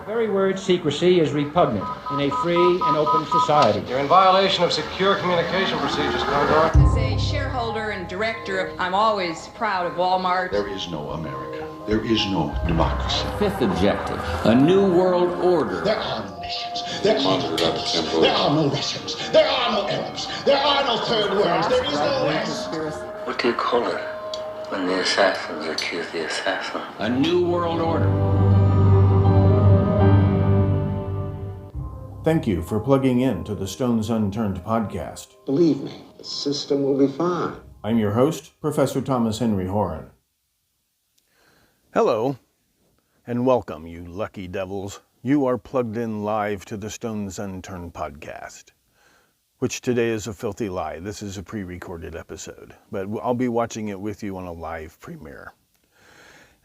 very word secrecy is repugnant in a free and open society. You're in violation of secure communication procedures, Condor. As a shareholder and director, I'm always proud of Walmart. There is no America. There is no democracy. Fifth objective, a new world order. There are no nations. There are no countries. There are no Russians. There are no Arabs. There are no third worlds. There is no West. What do you call it when the assassins accuse the assassin? A new world order. Thank you for plugging in to the Stones Unturned podcast. Believe me, the system will be fine. I'm your host, Professor Thomas Henry Horan. Hello, and welcome, you lucky devils. You are plugged in live to the Stones Unturned podcast, which today is a filthy lie. This is a pre-recorded episode, but I'll be watching it with you on a live premiere.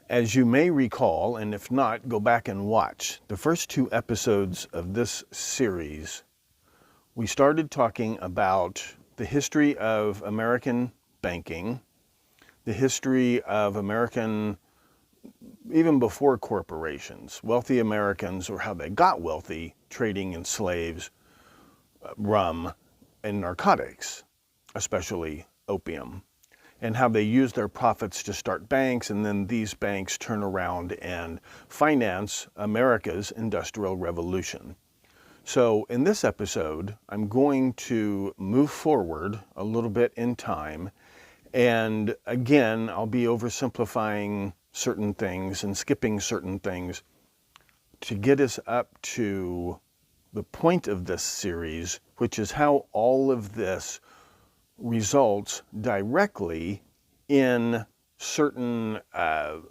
As you may recall, and if not, go back and watch the first two episodes of this series. We started talking about the history of American banking, the history of American, even before corporations, wealthy Americans, or how they got wealthy, trading in slaves, rum, and narcotics, especially opium, and how they use their profits to start banks, and then these banks turn around and finance America's Industrial Revolution. So in this episode, I'm going to move forward a little bit in time, and again, I'll be oversimplifying certain things and skipping certain things to get us up to the point of this series, which is how all of this results directly in certain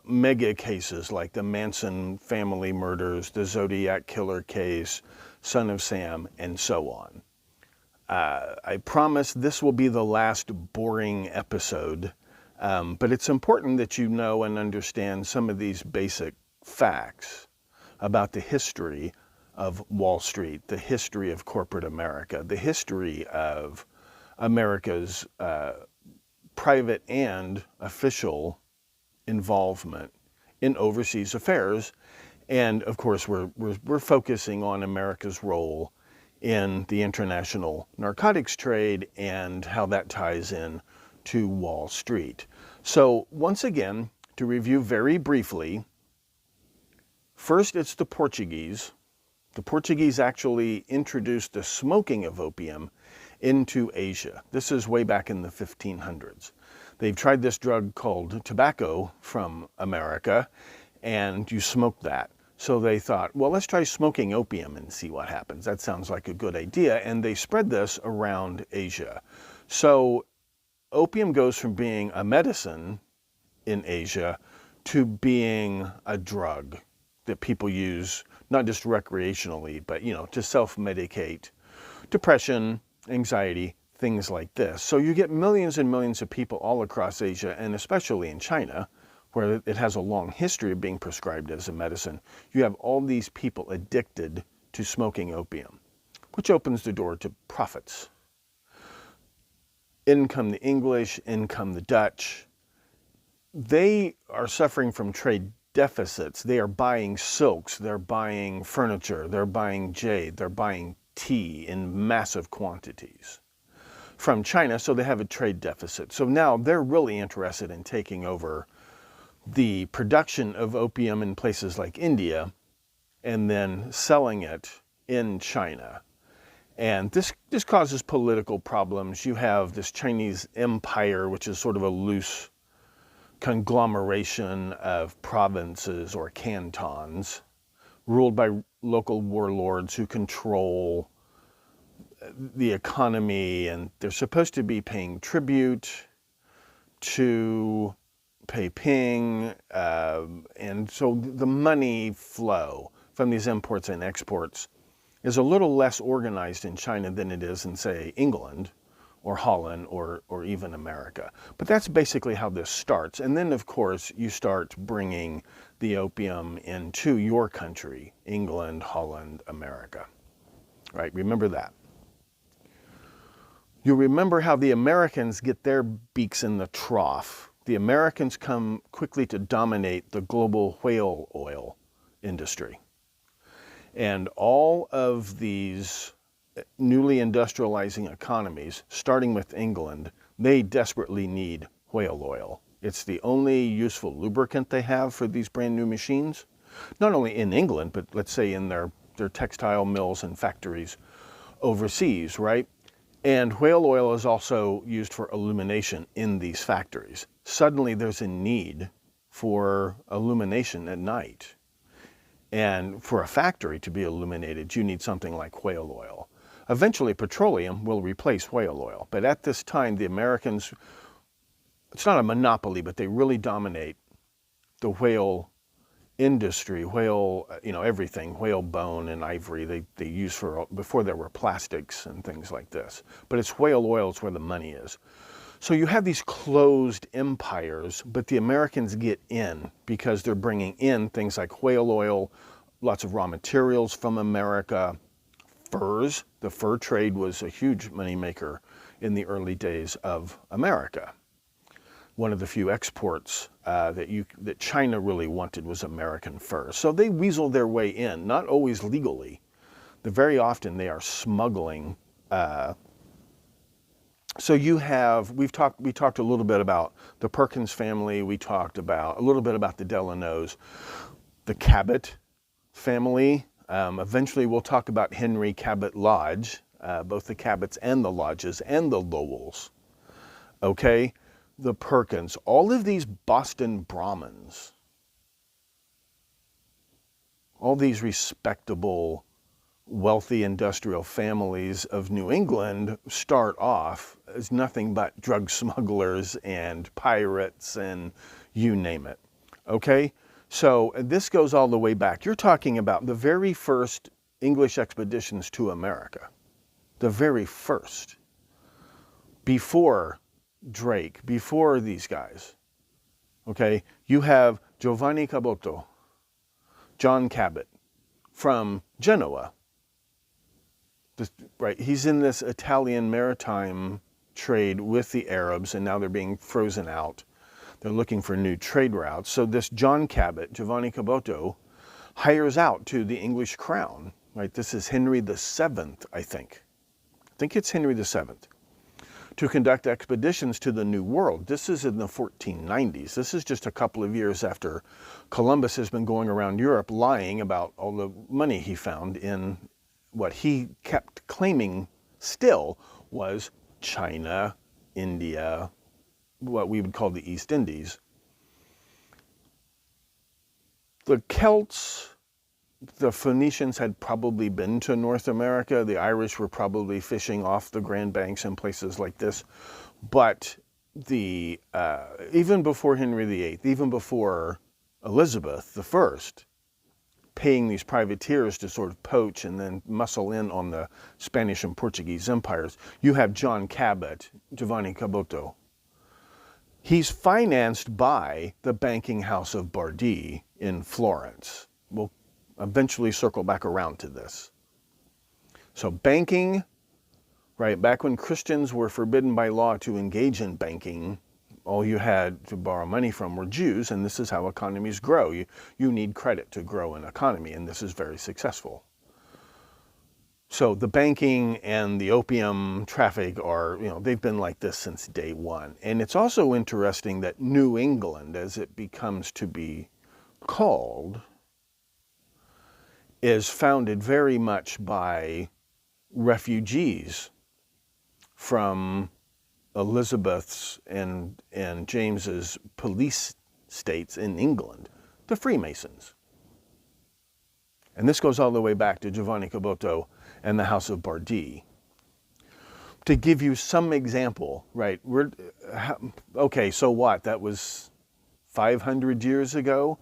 mega cases like the Manson family murders, the Zodiac killer case, Son of Sam, and so on. I promise this will be the last boring episode, but it's important that you know and understand some of these basic facts about the history of Wall Street, the history of corporate America, the history of America's private and official involvement in overseas affairs. And of course, we're focusing on America's role in the international narcotics trade and how that ties in to Wall Street. So once again, to review very briefly, first it's the Portuguese. The Portuguese actually introduced the smoking of opium into Asia. This is way back in the 1500s. They've tried this drug called tobacco from America, and you smoke that. So they thought, well, let's try smoking opium and see what happens. That sounds like a good idea. And they spread this around Asia. So opium goes from being a medicine in Asia to being a drug that people use, not just recreationally, but, to self-medicate depression, anxiety, things like this. So you get millions and millions of people all across Asia, and especially in China, where it has a long history of being prescribed as a medicine. You have all these people addicted to smoking opium, which opens the door to profits. In come the English, in come the Dutch. They are suffering from trade deficits. They are buying silks, they're buying furniture, they're buying jade, they're buying tea in massive quantities from China, so they have a trade deficit. So now they're really interested in taking over the production of opium in places like India and then selling it in China. And this causes political problems. You have this Chinese empire, which is sort of a loose conglomeration of provinces or cantons ruled by local warlords who control the economy, and they're supposed to be paying tribute to Peiping, and so the money flow from these imports and exports is a little less organized in China than it is in, say, England or Holland or even America. But that's basically how this starts. And then, of course, you start bringing the opium into your country, England, Holland, America. Right? Remember that. You remember how the Americans get their beaks in the trough. The Americans come quickly to dominate the global whale oil industry. And all of these newly industrializing economies, starting with England, they desperately need whale oil. It's the only useful lubricant they have for these brand new machines, not only in England, but let's say in their textile mills and factories overseas, right? And whale oil is also used for illumination in these factories. Suddenly there's a need for illumination at night. And for a factory to be illuminated, you need something like whale oil. Eventually, petroleum will replace whale oil. But at this time, the Americans, it's not a monopoly, but they really dominate the whale industry, whale, everything, whale bone and ivory they use for, before there were plastics and things like this. But it's whale oil is where the money is. So you have these closed empires, but the Americans get in because they're bringing in things like whale oil, lots of raw materials from America, furs. The fur trade was a huge moneymaker in the early days of America. One of the few exports that China really wanted was American fur. So they weasel their way in, not always legally. Very often they are smuggling. So you have, we talked a little bit about the Perkins family. We talked about a little bit about the Delanos, the Cabot family. Eventually we'll talk about Henry Cabot Lodge, both the Cabots and the Lodges and the Lowells. Okay, the Perkins, all of these Boston Brahmins, all these respectable, wealthy industrial families of New England start off as nothing but drug smugglers and pirates and you name it. Okay? So this goes all the way back. You're talking about the very first English expeditions to America. The very first. Before Drake, before these guys. Okay? You have Giovanni Cabot, John Cabot, from Genoa. Right, he's in this Italian maritime trade with the Arabs, and now they're being frozen out. They're looking for new trade routes. So this John Cabot, Giovanni Cabot, hires out to the English crown. Right, this is Henry VII, I think. I think it's Henry VII, to conduct expeditions to the New World. This is in the 1490s. This is just a couple of years after Columbus has been going around Europe lying about all the money he found in what he kept claiming still was China, India, what we would call the East Indies. The Celts, the Phoenicians had probably been to North America. The Irish were probably fishing off the Grand Banks and places like this. But even before Henry VIII, even before Elizabeth I, paying these privateers to sort of poach and then muscle in on the Spanish and Portuguese empires, you have John Cabot, Giovanni Cabot. He's financed by the banking house of Bardi in Florence. We'll eventually circle back around to this. So banking, right, back when Christians were forbidden by law to engage in banking, all you had to borrow money from were Jews, and this is how economies grow. You need credit to grow an economy, and this is very successful. So the banking and the opium traffic are, they've been like this since day one. And it's also interesting that New England, as it becomes to be called, is founded very much by refugees from Elizabeth's and James's police states in England, the Freemasons. And this goes all the way back to Giovanni Cabot and the House of Bardi. To give you some example, right, okay, so what? That was 500 years ago?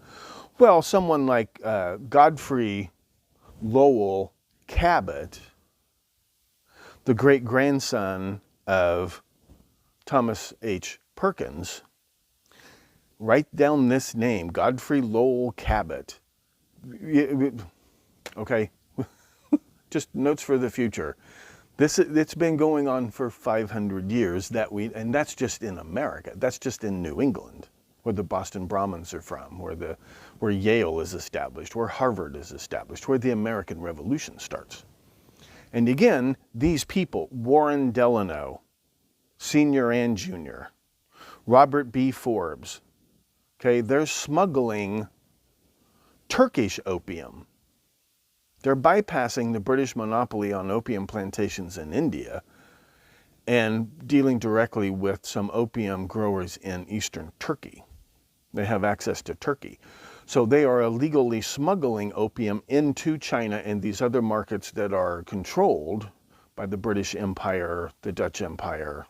Well, someone like Godfrey Lowell Cabot, the great-grandson of Thomas H. Perkins, write down this name, Godfrey Lowell Cabot. Okay, just notes for the future. It's been going on for 500 years and that's just in America. That's just in New England. where the Boston Brahmins are from, where Yale is established, where Harvard is established, where the American Revolution starts. And again, these people, Warren Delano, Sr. and Jr., Robert B. Forbes, okay, they're smuggling Turkish opium. They're bypassing the British monopoly on opium plantations in India and dealing directly with some opium growers in eastern Turkey. They have access to Turkey. So they are illegally smuggling opium into China and these other markets that are controlled by the British Empire, the Dutch Empire.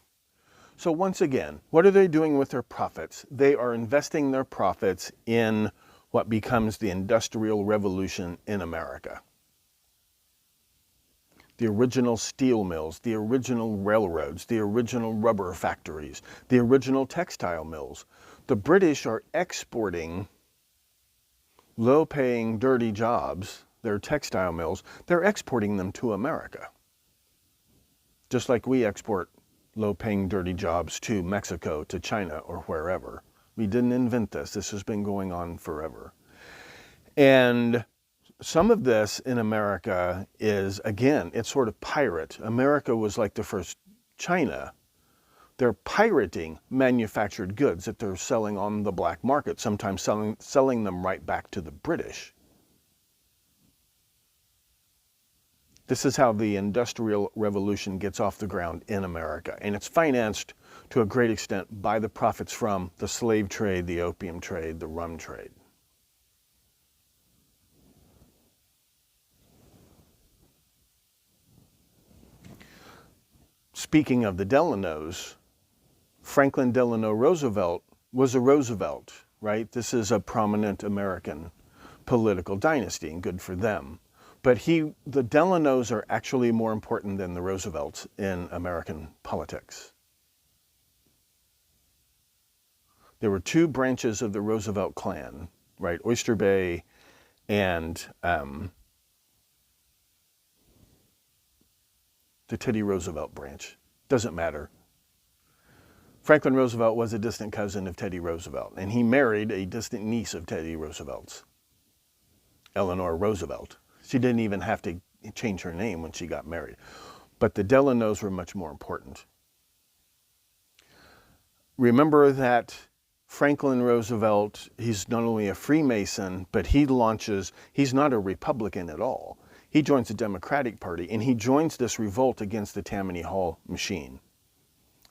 So once again, what are they doing with their profits? They are investing their profits in what becomes the Industrial Revolution in America. The original steel mills, the original railroads, the original rubber factories, the original textile mills. The British are exporting low-paying, dirty jobs, their textile mills. They're exporting them to America. Just like we export low-paying, dirty jobs to Mexico, to China, or wherever. We didn't invent this. This has been going on forever. And some of this in America is, again, it's sort of pirate. America was like the first China. They're pirating manufactured goods that they're selling on the black market, sometimes selling them right back to the British. This is how the Industrial Revolution gets off the ground in America. And it's financed to a great extent by the profits from the slave trade, the opium trade, the rum trade. Speaking of the Delanos, Franklin Delano Roosevelt was a Roosevelt, right? This is a prominent American political dynasty, and good for them. But the Delanos are actually more important than the Roosevelts in American politics. There were two branches of the Roosevelt clan, right? Oyster Bay and the Teddy Roosevelt branch. Doesn't matter. Franklin Roosevelt was a distant cousin of Teddy Roosevelt, and he married a distant niece of Teddy Roosevelt's, Eleanor Roosevelt. She didn't even have to change her name when she got married. But the Delanos were much more important. Remember that Franklin Roosevelt, he's not only a Freemason, but he's not a Republican at all. He joins the Democratic Party, and he joins this revolt against the Tammany Hall machine.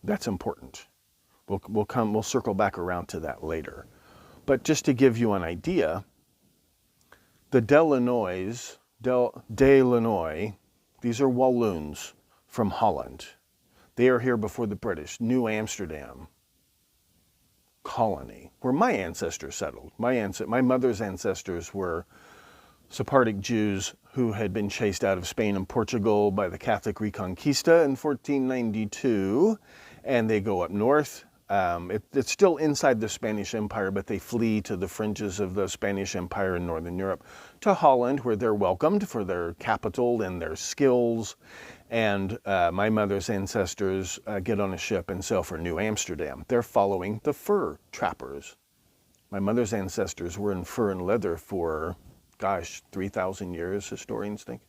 That's important. We'll circle back around to that later. But just to give you an idea, the Delanois, these are Walloons from Holland. They are here before the British. New Amsterdam colony, where my ancestors settled. My mother's ancestors were Sephardic Jews who had been chased out of Spain and Portugal by the Catholic Reconquista in 1492, and they go up north. It's still inside the Spanish Empire, but they flee to the fringes of the Spanish Empire in Northern Europe to Holland, where they're welcomed for their capital and their skills. And my mother's ancestors get on a ship and sail for New Amsterdam. They're following the fur trappers. My mother's ancestors were in fur and leather for, 3,000 years, historians think.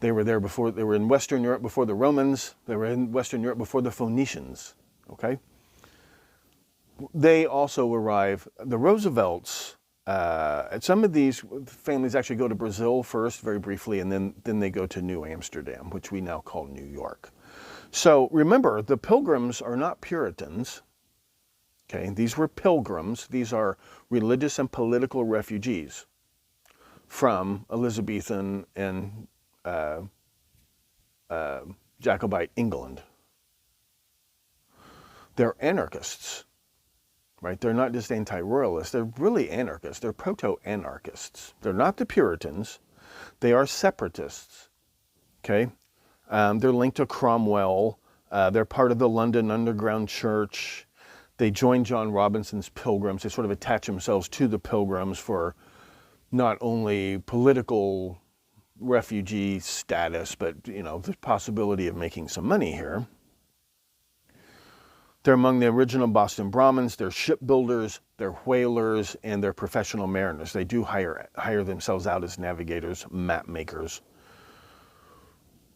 They were there before, they were in Western Europe before the Romans. They were in Western Europe before the Phoenicians. Okay? They also arrive, the Roosevelts, some of these families actually go to Brazil first, very briefly, and then they go to New Amsterdam, which we now call New York. So remember, the Pilgrims are not Puritans. Okay? These were pilgrims. These are religious and political refugees from Elizabethan and Jacobite England. They're anarchists, right? They're not just anti-royalists. They're really anarchists. They're proto-anarchists. They're not the Puritans. They are separatists, okay? They're linked to Cromwell. They're part of the London Underground Church. They join John Robinson's Pilgrims. They sort of attach themselves to the Pilgrims for not only political refugee status, but, the possibility of making some money here. They're among the original Boston Brahmins. They're shipbuilders, they're whalers, and they're professional mariners. They do hire themselves out as navigators, map makers.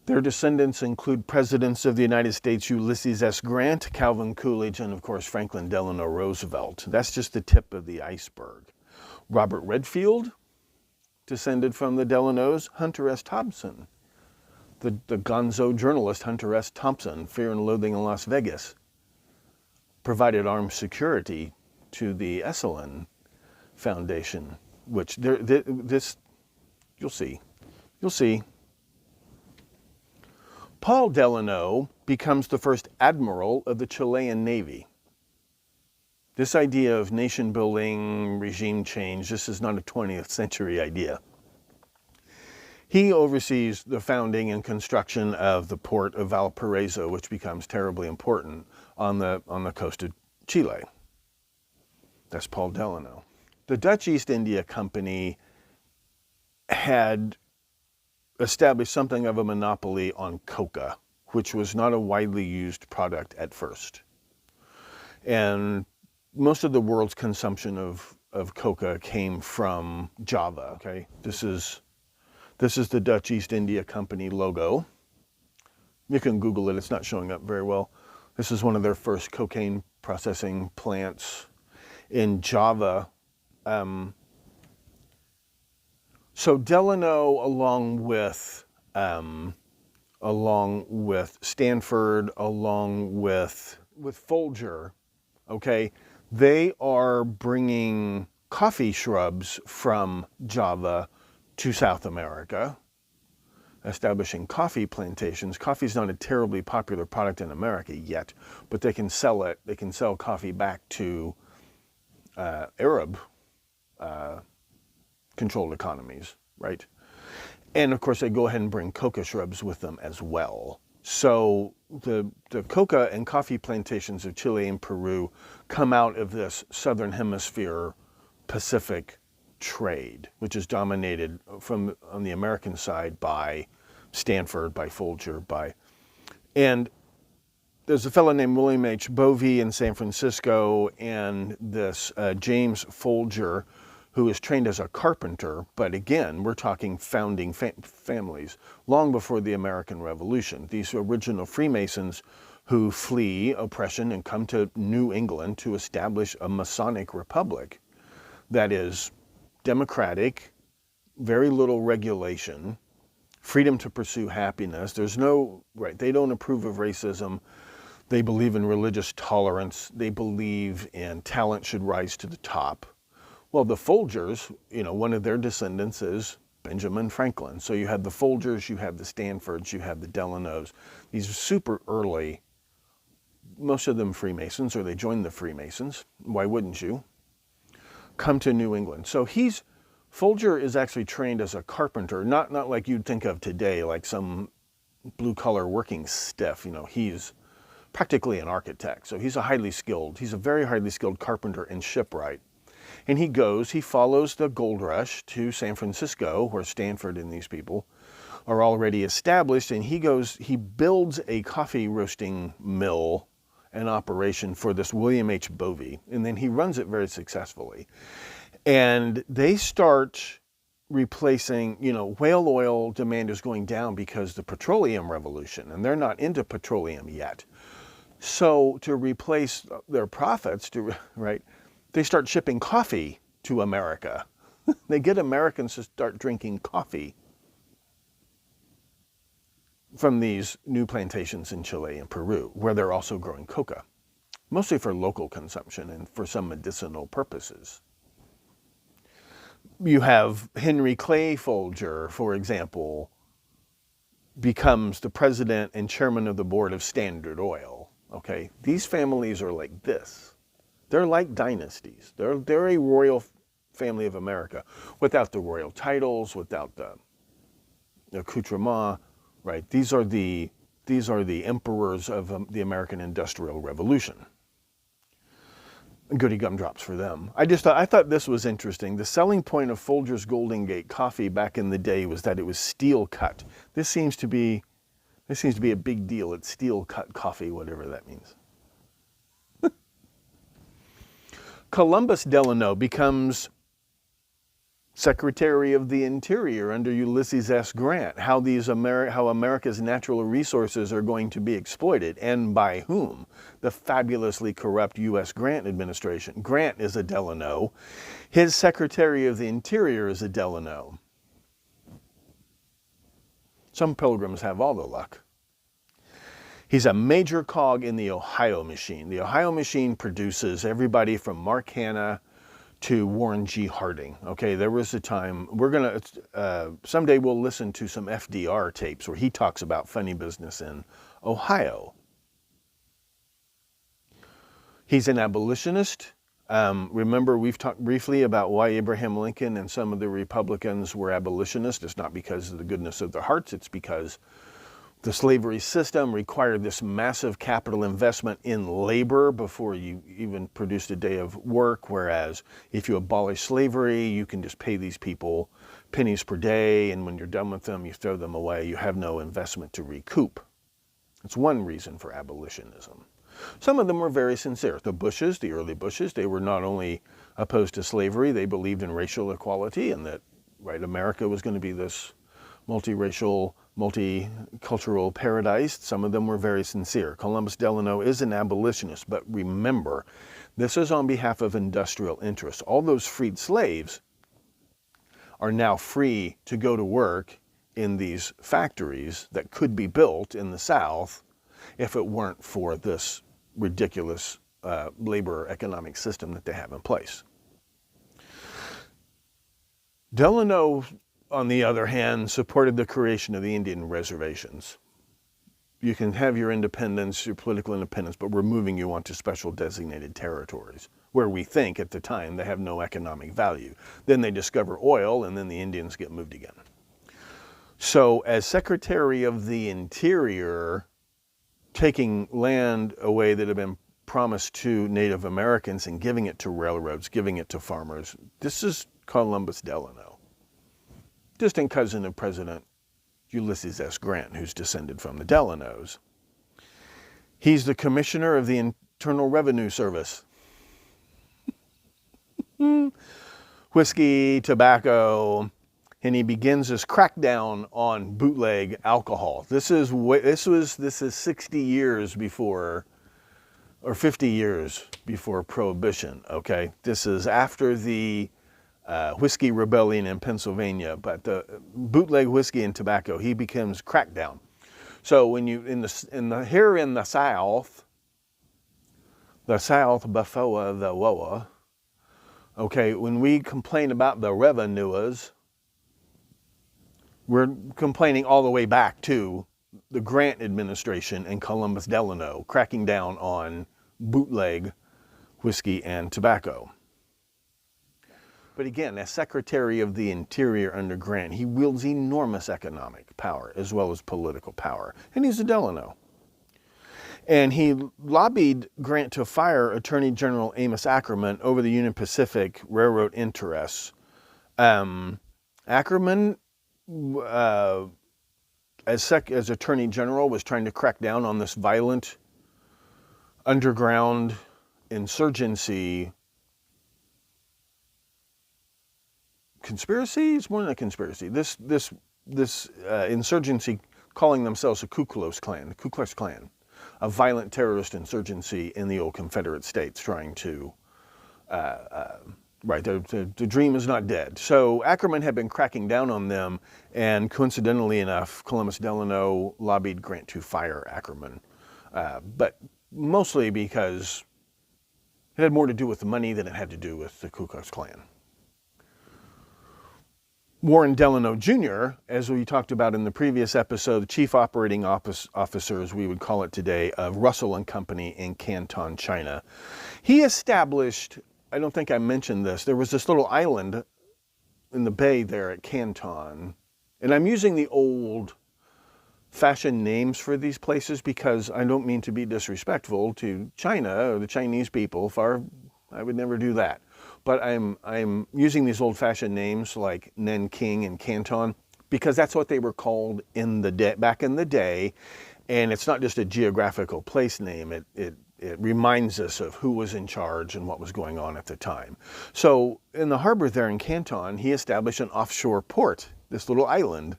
Their descendants include presidents of the United States Ulysses S. Grant, Calvin Coolidge, and of course Franklin Delano Roosevelt. That's just the tip of the iceberg. Robert Redfield descended from the Delanos. Hunter S. Thompson, the gonzo journalist Hunter S. Thompson, Fear and Loathing in Las Vegas, provided armed security to the S01 Foundation, which you'll see. Paul Delano becomes the first admiral of the Chilean Navy. This idea of nation building, regime change, this is not a 20th century idea. He oversees the founding and construction of the port of Valparaiso, which becomes terribly important on the coast of Chile. That's Paul Delano. The Dutch East India Company had established something of a monopoly on coca, which was not a widely used product at first. And most of the world's consumption of coca came from Java. Okay, this is the Dutch East India Company logo. You can Google it, it's not showing up very well. This is one of their first cocaine processing plants in Java. So Delano, along with Stanford, along with Folger, okay, they are bringing coffee shrubs from Java to South America, establishing coffee plantations. Coffee is not a terribly popular product in America yet, but they can sell it. They can sell coffee back to Arab controlled economies, right? And of course, they go ahead and bring coca shrubs with them as well. So the coca and coffee plantations of Chile and Peru come out of this Southern Hemisphere Pacific trade, which is dominated on the American side by Stanford, by Folger, and there's a fellow named William H. Bovee in San Francisco, and this James Folger, who is trained as a carpenter, but again, we're talking founding families, long before the American Revolution. These original Freemasons who flee oppression and come to New England to establish a Masonic republic that is democratic, very little regulation, freedom to pursue happiness. There's no, right, they don't approve of racism. They believe in religious tolerance. They believe in talent should rise to the top. Well, the Folgers, one of their descendants is Benjamin Franklin. So you have the Folgers, you have the Stanfords, you have the Delanos. These are super early, most of them Freemasons, or they joined the Freemasons. Why wouldn't you? Come to New England. So Folger is actually trained as a carpenter, not like you'd think of today, like some blue-collar working stiff. He's practically an architect. So he's a very highly skilled carpenter and shipwright. And he follows the gold rush to San Francisco, where Stanford and these people are already established, and he builds a coffee roasting mill and operation for this William H. Bovee, and then he runs it very successfully. And they start replacing, whale oil demand is going down because the petroleum revolution, and they're not into petroleum yet. So to replace their profits, they start shipping coffee to America. They get Americans to start drinking coffee from these new plantations in Chile and Peru, where they're also growing coca, mostly for local consumption and for some medicinal purposes. You have Henry Clay Folger, for example, becomes the president and chairman of the board of Standard Oil. Okay, these families are like this. They're like dynasties. They're a royal family of America, without the royal titles, without the accoutrement, right? These are the emperors of the American Industrial Revolution. Goody gumdrops for them. I thought this was interesting. The selling point of Folger's Golden Gate coffee back in the day was that it was steel cut. This seems to be a big deal. It's steel cut coffee, whatever that means. Columbus Delano becomes Secretary of the Interior under Ulysses S. Grant, how America's natural resources are going to be exploited, and by whom? The fabulously corrupt U.S. Grant administration. Grant is a Delano. His Secretary of the Interior is a Delano. Some pilgrims have all the luck. He's a major cog in the Ohio machine. The Ohio machine produces everybody from Mark Hanna to Warren G. Harding. Okay, there was a time, someday we'll listen to some FDR tapes where he talks about funny business in Ohio. He's an abolitionist. Remember, we've talked briefly about why Abraham Lincoln and some of the Republicans were abolitionists. It's not because of the goodness of their hearts, it's because the slavery system required this massive capital investment in labor before you even produced a day of work, whereas if you abolish slavery, you can just pay these people pennies per day, and when you're done with them, you throw them away. You have no investment to recoup. It's one reason for abolitionism. Some of them were very sincere. The Bushes, the early Bushes, they were not only opposed to slavery, they believed in racial equality and that, right, America was going to be this multiracial, multicultural paradise. Some of them were very sincere. Columbus Delano is an abolitionist, but remember, this is on behalf of industrial interests. All those freed slaves are now free to go to work in these factories that could be built in the South if it weren't for this ridiculous labor economic system that they have in place. Delano, on the other hand, supported the creation of the Indian reservations. You can have your independence, your political independence, but we're moving you onto special designated territories where we think at the time they have no economic value. Then they discover oil and then the Indians get moved again. So as Secretary of the Interior, taking land away that had been promised to Native Americans and giving it to railroads, giving it to farmers, this is Columbus Delano. Distant cousin of President Ulysses S. Grant, who's descended from the Delanos. He's the commissioner of the Internal Revenue Service. Whiskey, tobacco, and he begins his crackdown on bootleg alcohol. This is 60 years before, or 50 years before Prohibition, okay? This is after the whiskey rebellion in Pennsylvania, but the bootleg whiskey and tobacco, he becomes crackdown. So when you here in the South before the war, okay, when we complain about the revenuers, we're complaining all the way back to the Grant administration and Columbus Delano cracking down on bootleg whiskey and tobacco. But again, as Secretary of the Interior under Grant, he wields enormous economic power as well as political power. And he's a Delano. And he lobbied Grant to fire Attorney General Amos Ackerman over the Union Pacific Railroad interests. Ackerman, as Attorney General, was trying to crack down on this violent underground insurgency conspiracy. It's more than a conspiracy. This insurgency calling themselves the Ku Klux Klan, a violent terrorist insurgency in the old Confederate States, trying to the dream is not dead. So Ackerman had been cracking down on them, and coincidentally enough, Columbus Delano lobbied Grant to fire Ackerman, but mostly because it had more to do with the money than it had to do with the Ku Klux Klan. Warren Delano Jr., as we talked about in the previous episode, the chief operating officer, as we would call it today, of Russell and Company in Canton, China. He established, I don't think I mentioned this, there was this little island in the bay there at Canton, and I'm using the old-fashioned names for these places because I don't mean to be disrespectful to China or the Chinese people. I would never do that. But I'm using these old-fashioned names like Nanking and Canton because that's what they were called back in the day, and it's not just a geographical place name. It it reminds us of who was in charge and what was going on at the time. So in the harbor there in Canton, he established an offshore port, this little island,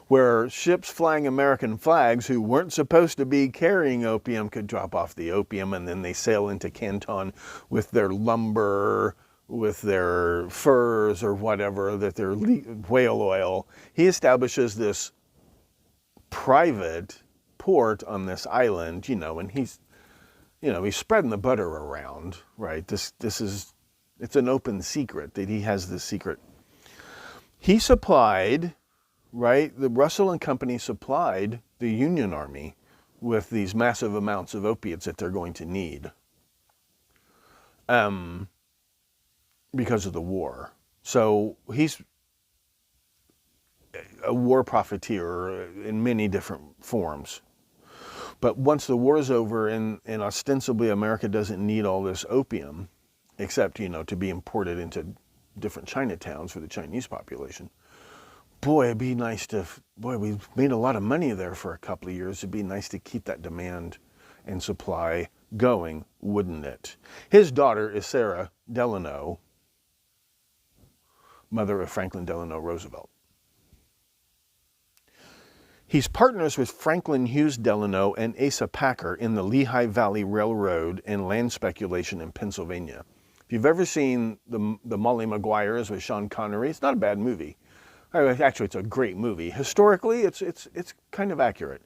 where ships flying American flags who weren't supposed to be carrying opium could drop off the opium, and then they sail into Canton with their lumber, with their furs or whatever, that their whale oil. He establishes this private port on this island, and he's spreading the butter around, right? It's an open secret that he has this secret. He supplied, right? The Russell and Company supplied the Union Army with these massive amounts of opiates that they're going to need because of the war. So he's a war profiteer in many different forms. But once the war is over and ostensibly America doesn't need all this opium, except, to be imported into different Chinatowns for the Chinese population, boy, it'd be nice we've made a lot of money there for a couple of years. It'd be nice to keep that demand and supply going, wouldn't it? His daughter is Sarah Delano, mother of Franklin Delano Roosevelt. He's partners with Franklin Hughes Delano and Asa Packer in the Lehigh Valley Railroad and land speculation in Pennsylvania. If you've ever seen the Molly Maguires with Sean Connery, it's not a bad movie. Actually, it's a great movie. Historically, it's kind of accurate.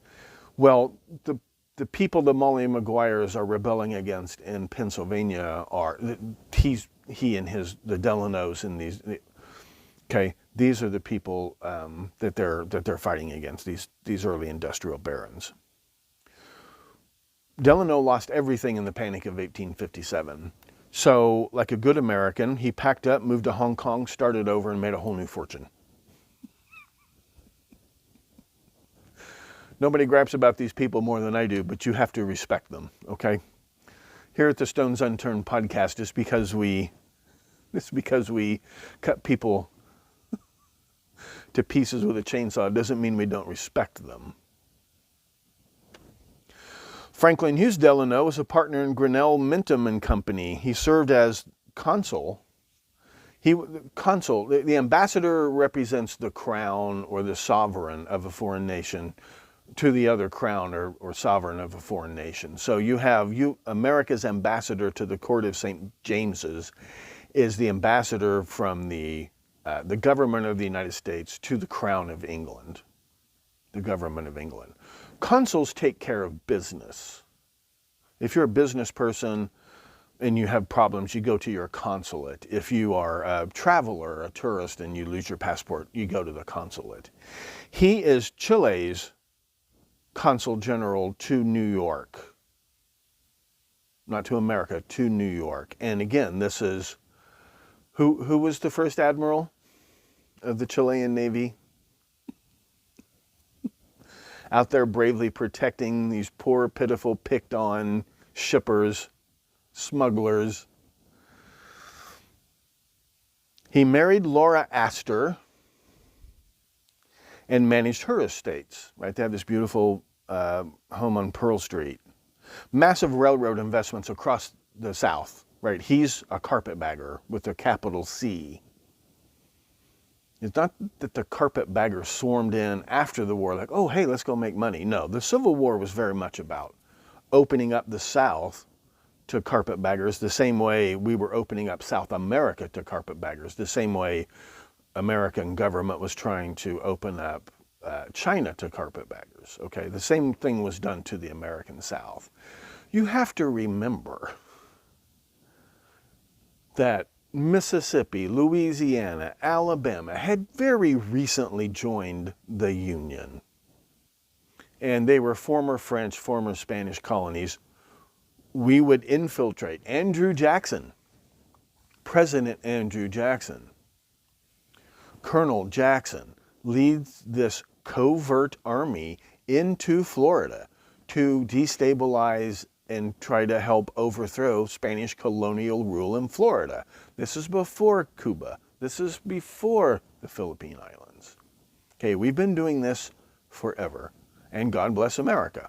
Well, the people the Molly Maguires are rebelling against in Pennsylvania are he and the Delanos in these. Okay, these are the people that they're fighting against, these early industrial barons. Delano lost everything in the Panic of 1857. So, like a good American, he packed up, moved to Hong Kong, started over, and made a whole new fortune. Nobody gripes about these people more than I do, but you have to respect them, okay? Here at the Stones Unturned podcast, just because we cut people to pieces with a chainsaw doesn't mean we don't respect them. Franklin Hughes Delano was a partner in Grinnell Minton and Company. He served as consul. The ambassador represents the crown or the sovereign of a foreign nation to the other crown or sovereign of a foreign nation. So you have America's ambassador to the court of St. James's is the ambassador from the government of the United States to the Crown of England, the government of England. Consuls take care of business. If you're a business person and you have problems, you go to your consulate. If you are a traveler, a tourist, and you lose your passport, you go to the consulate. He is Chile's consul general to New York. Not to America, to New York. And again, this is, who was the first admiral of the Chilean Navy? Out there bravely protecting these poor, pitiful, picked-on shippers, smugglers. He married Laura Astor and managed her estates. Right, they have this beautiful home on Pearl Street. Massive railroad investments across the South. Right, he's a carpetbagger with a capital C. It's not that the carpetbaggers swarmed in after the war, like, oh, hey, let's go make money. No, the Civil War was very much about opening up the South to carpetbaggers the same way we were opening up South America to carpetbaggers, the same way American government was trying to open up China to carpetbaggers. Okay, the same thing was done to the American South. You have to remember that Mississippi, Louisiana, Alabama had very recently joined the Union. And they were former French, former Spanish colonies. We would infiltrate. Andrew Jackson, President Andrew Jackson, Colonel Jackson leads this covert army into Florida to destabilize and try to help overthrow Spanish colonial rule in Florida. This is before Cuba. This is before the Philippine Islands. Okay, we've been doing this forever, and God bless America.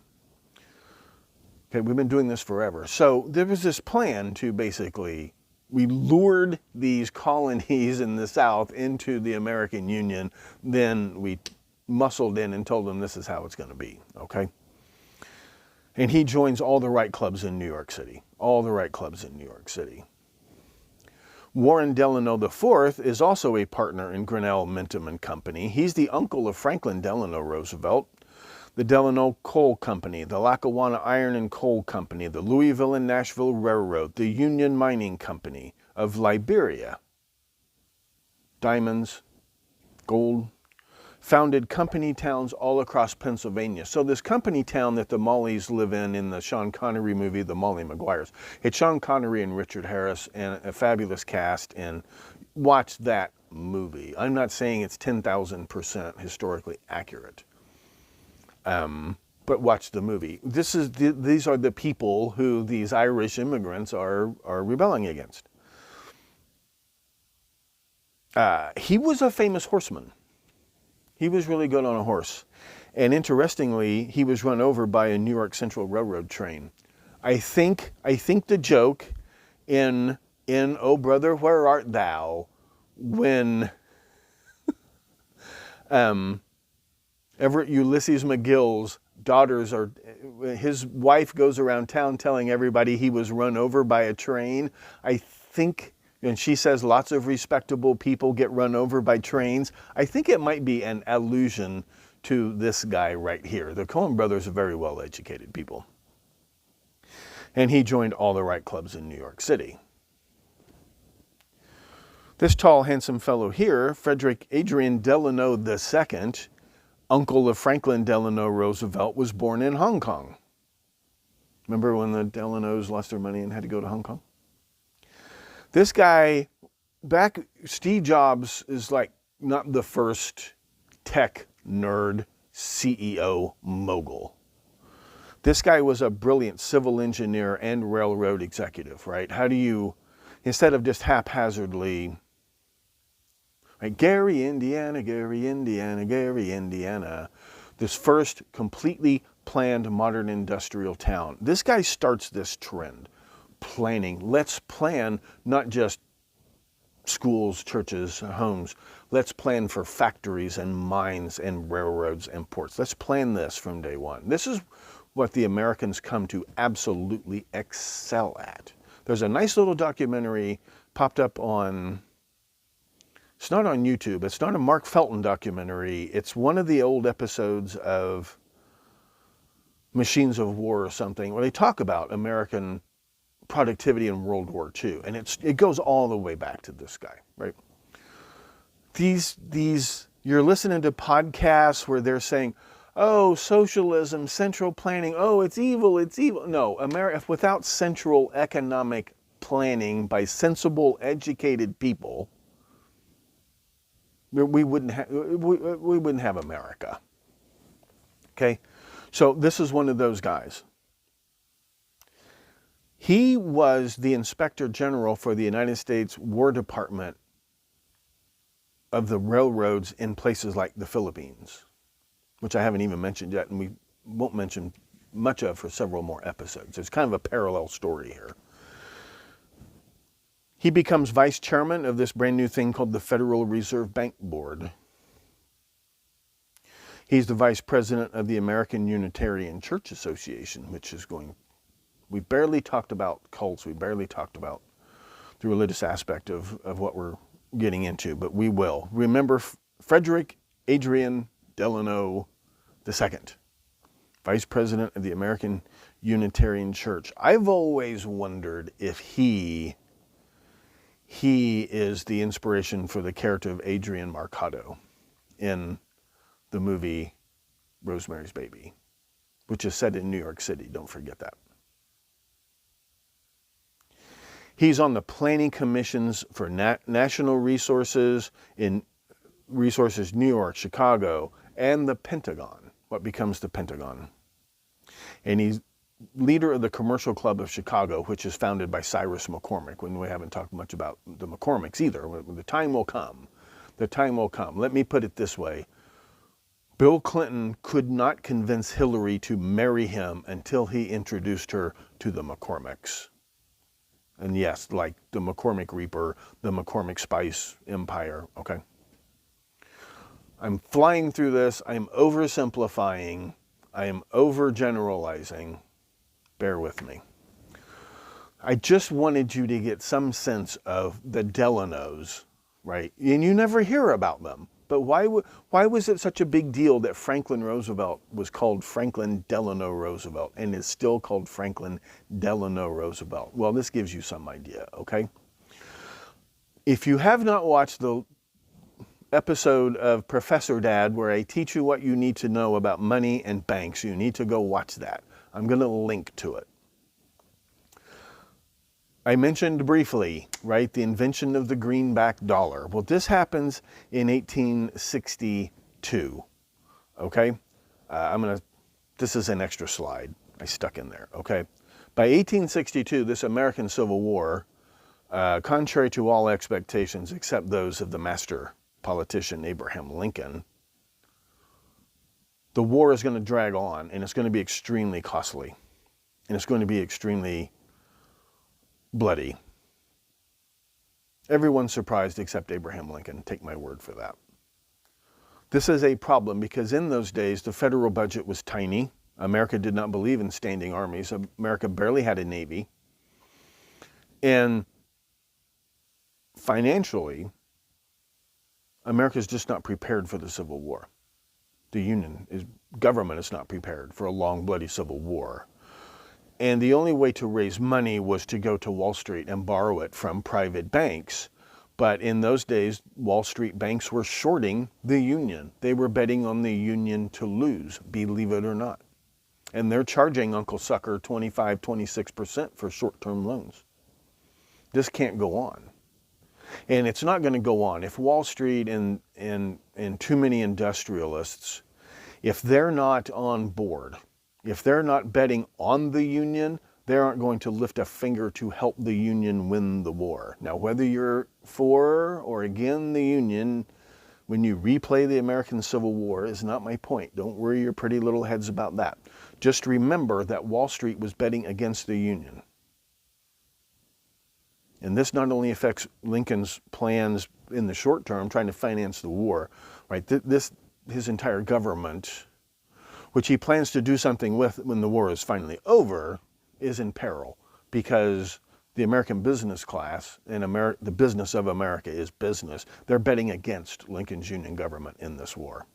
Okay, we've been doing this forever. So there was this plan to basically, we lured these colonies in the South into the American Union, then we muscled in and told them this is how it's going to be, okay? And he joins all the right clubs in New York City, all the right clubs in New York City. Warren Delano IV is also a partner in Grinnell, Minton and Company. He's the uncle of Franklin Delano Roosevelt, the Delano Coal Company, the Lackawanna Iron and Coal Company, the Louisville and Nashville Railroad, the Union Mining Company of Liberia. Diamonds, gold, founded company towns all across Pennsylvania. So this company town that the Mollies live in the Sean Connery movie, The Molly Maguires, it's Sean Connery and Richard Harris and a fabulous cast, and watch that movie. I'm not saying it's 10,000% historically accurate, but watch the movie. These are the people who these Irish immigrants are rebelling against. He was a famous horseman. He was really good on a horse. And interestingly, he was run over by a New York Central Railroad train. I think the joke in Oh Brother, Where Art Thou, when Everett Ulysses McGill's daughters his wife goes around town telling everybody he was run over by a train. I think, and she says lots of respectable people get run over by trains. I think it might be an allusion to this guy right here. The Coen brothers are very well-educated people. And he joined all the right clubs in New York City. This tall, handsome fellow here, Frederick Adrian Delano II, uncle of Franklin Delano Roosevelt, was born in Hong Kong. Remember when the Delanos lost their money and had to go to Hong Kong? This guy, Steve Jobs is like not the first tech nerd CEO mogul. This guy was a brilliant civil engineer and railroad executive, right? How do you, instead of just haphazardly, right, Gary, Indiana, Gary, Indiana, Gary, Indiana, this first completely planned modern industrial town. This guy starts this trend. Planning. Let's plan not just schools, churches, homes. Let's plan for factories and mines and railroads and ports. Let's plan this from day one. This is what the Americans come to absolutely excel at. There's a nice little documentary popped up on, it's not on YouTube, it's not a Mark Felton documentary. It's one of the old episodes of Machines of War or something, where they talk about American productivity in World War II, and it goes all the way back to this guy, right? These you're listening to podcasts where they're saying, "Oh, socialism, central planning. Oh, it's evil, it's evil." No, America without central economic planning by sensible, educated people, we wouldn't have America. Okay, so this is one of those guys. He was the Inspector General for the United States War Department of the railroads in places like the Philippines, which I haven't even mentioned yet, and we won't mention much of for several more episodes. It's kind of a parallel story here. He becomes vice chairman of this brand new thing called the Federal Reserve Bank Board. He's the vice president of the American Unitarian Church Association, which is going... We barely talked about cults. We barely talked about the religious aspect of what we're getting into, but we will. Remember Frederick Adrian Delano II, Vice President of the American Unitarian Church. I've always wondered if he is the inspiration for the character of Adrian Marcado in the movie Rosemary's Baby, which is set in New York City. Don't forget that. He's on the planning commissions for national resources in Resources New York, Chicago, and the Pentagon, what becomes the Pentagon. And he's leader of the Commercial Club of Chicago, which is founded by Cyrus McCormick, when we haven't talked much about the McCormicks either. The time will come. The time will come. Let me put it this way. Bill Clinton could not convince Hillary to marry him until he introduced her to the McCormicks. And yes, like the McCormick Reaper, the McCormick Spice Empire, okay? I'm flying through this. I'm oversimplifying. I am overgeneralizing. Bear with me. I just wanted you to get some sense of the Delanos, right? And you never hear about them. But why was it such a big deal that Franklin Roosevelt was called Franklin Delano Roosevelt and is still called Franklin Delano Roosevelt? Well, this gives you some idea, okay? If you have not watched the episode of Professor Dad where I teach you what you need to know about money and banks, you need to go watch that. I'm going to link to it. I mentioned briefly, right, the invention of the greenback dollar. Well, this happens in 1862, okay? This is an extra slide I stuck in there, okay? By 1862, this American Civil War, contrary to all expectations except those of the master politician Abraham Lincoln, the war is going to drag on, and it's going to be extremely costly, and it's going to be extremely bloody. Everyone's surprised except Abraham Lincoln. Take my word for that. This is a problem because in those days, the federal budget was tiny. America did not believe in standing armies. America barely had a navy. And financially, America's just not prepared for the Civil War. The government is not prepared for a long, bloody Civil War. And the only way to raise money was to go to Wall Street and borrow it from private banks. But in those days, Wall Street banks were shorting the Union. They were betting on the Union to lose, believe it or not. And they're charging Uncle Sucker 25, 26% for short-term loans. This can't go on. And it's not going to go on. If Wall Street and too many industrialists, if they're not on board, if they're not betting on the Union, they aren't going to lift a finger to help the Union win the war. Now, whether you're for or against the Union, when you replay the American Civil War is not my point. Don't worry your pretty little heads about that. Just remember that Wall Street was betting against the Union. And this not only affects Lincoln's plans in the short term, trying to finance the war, right? His entire government, which he plans to do something with when the war is finally over, is in peril because the American business class and the business of America is business. They're betting against Lincoln's Union government in this war.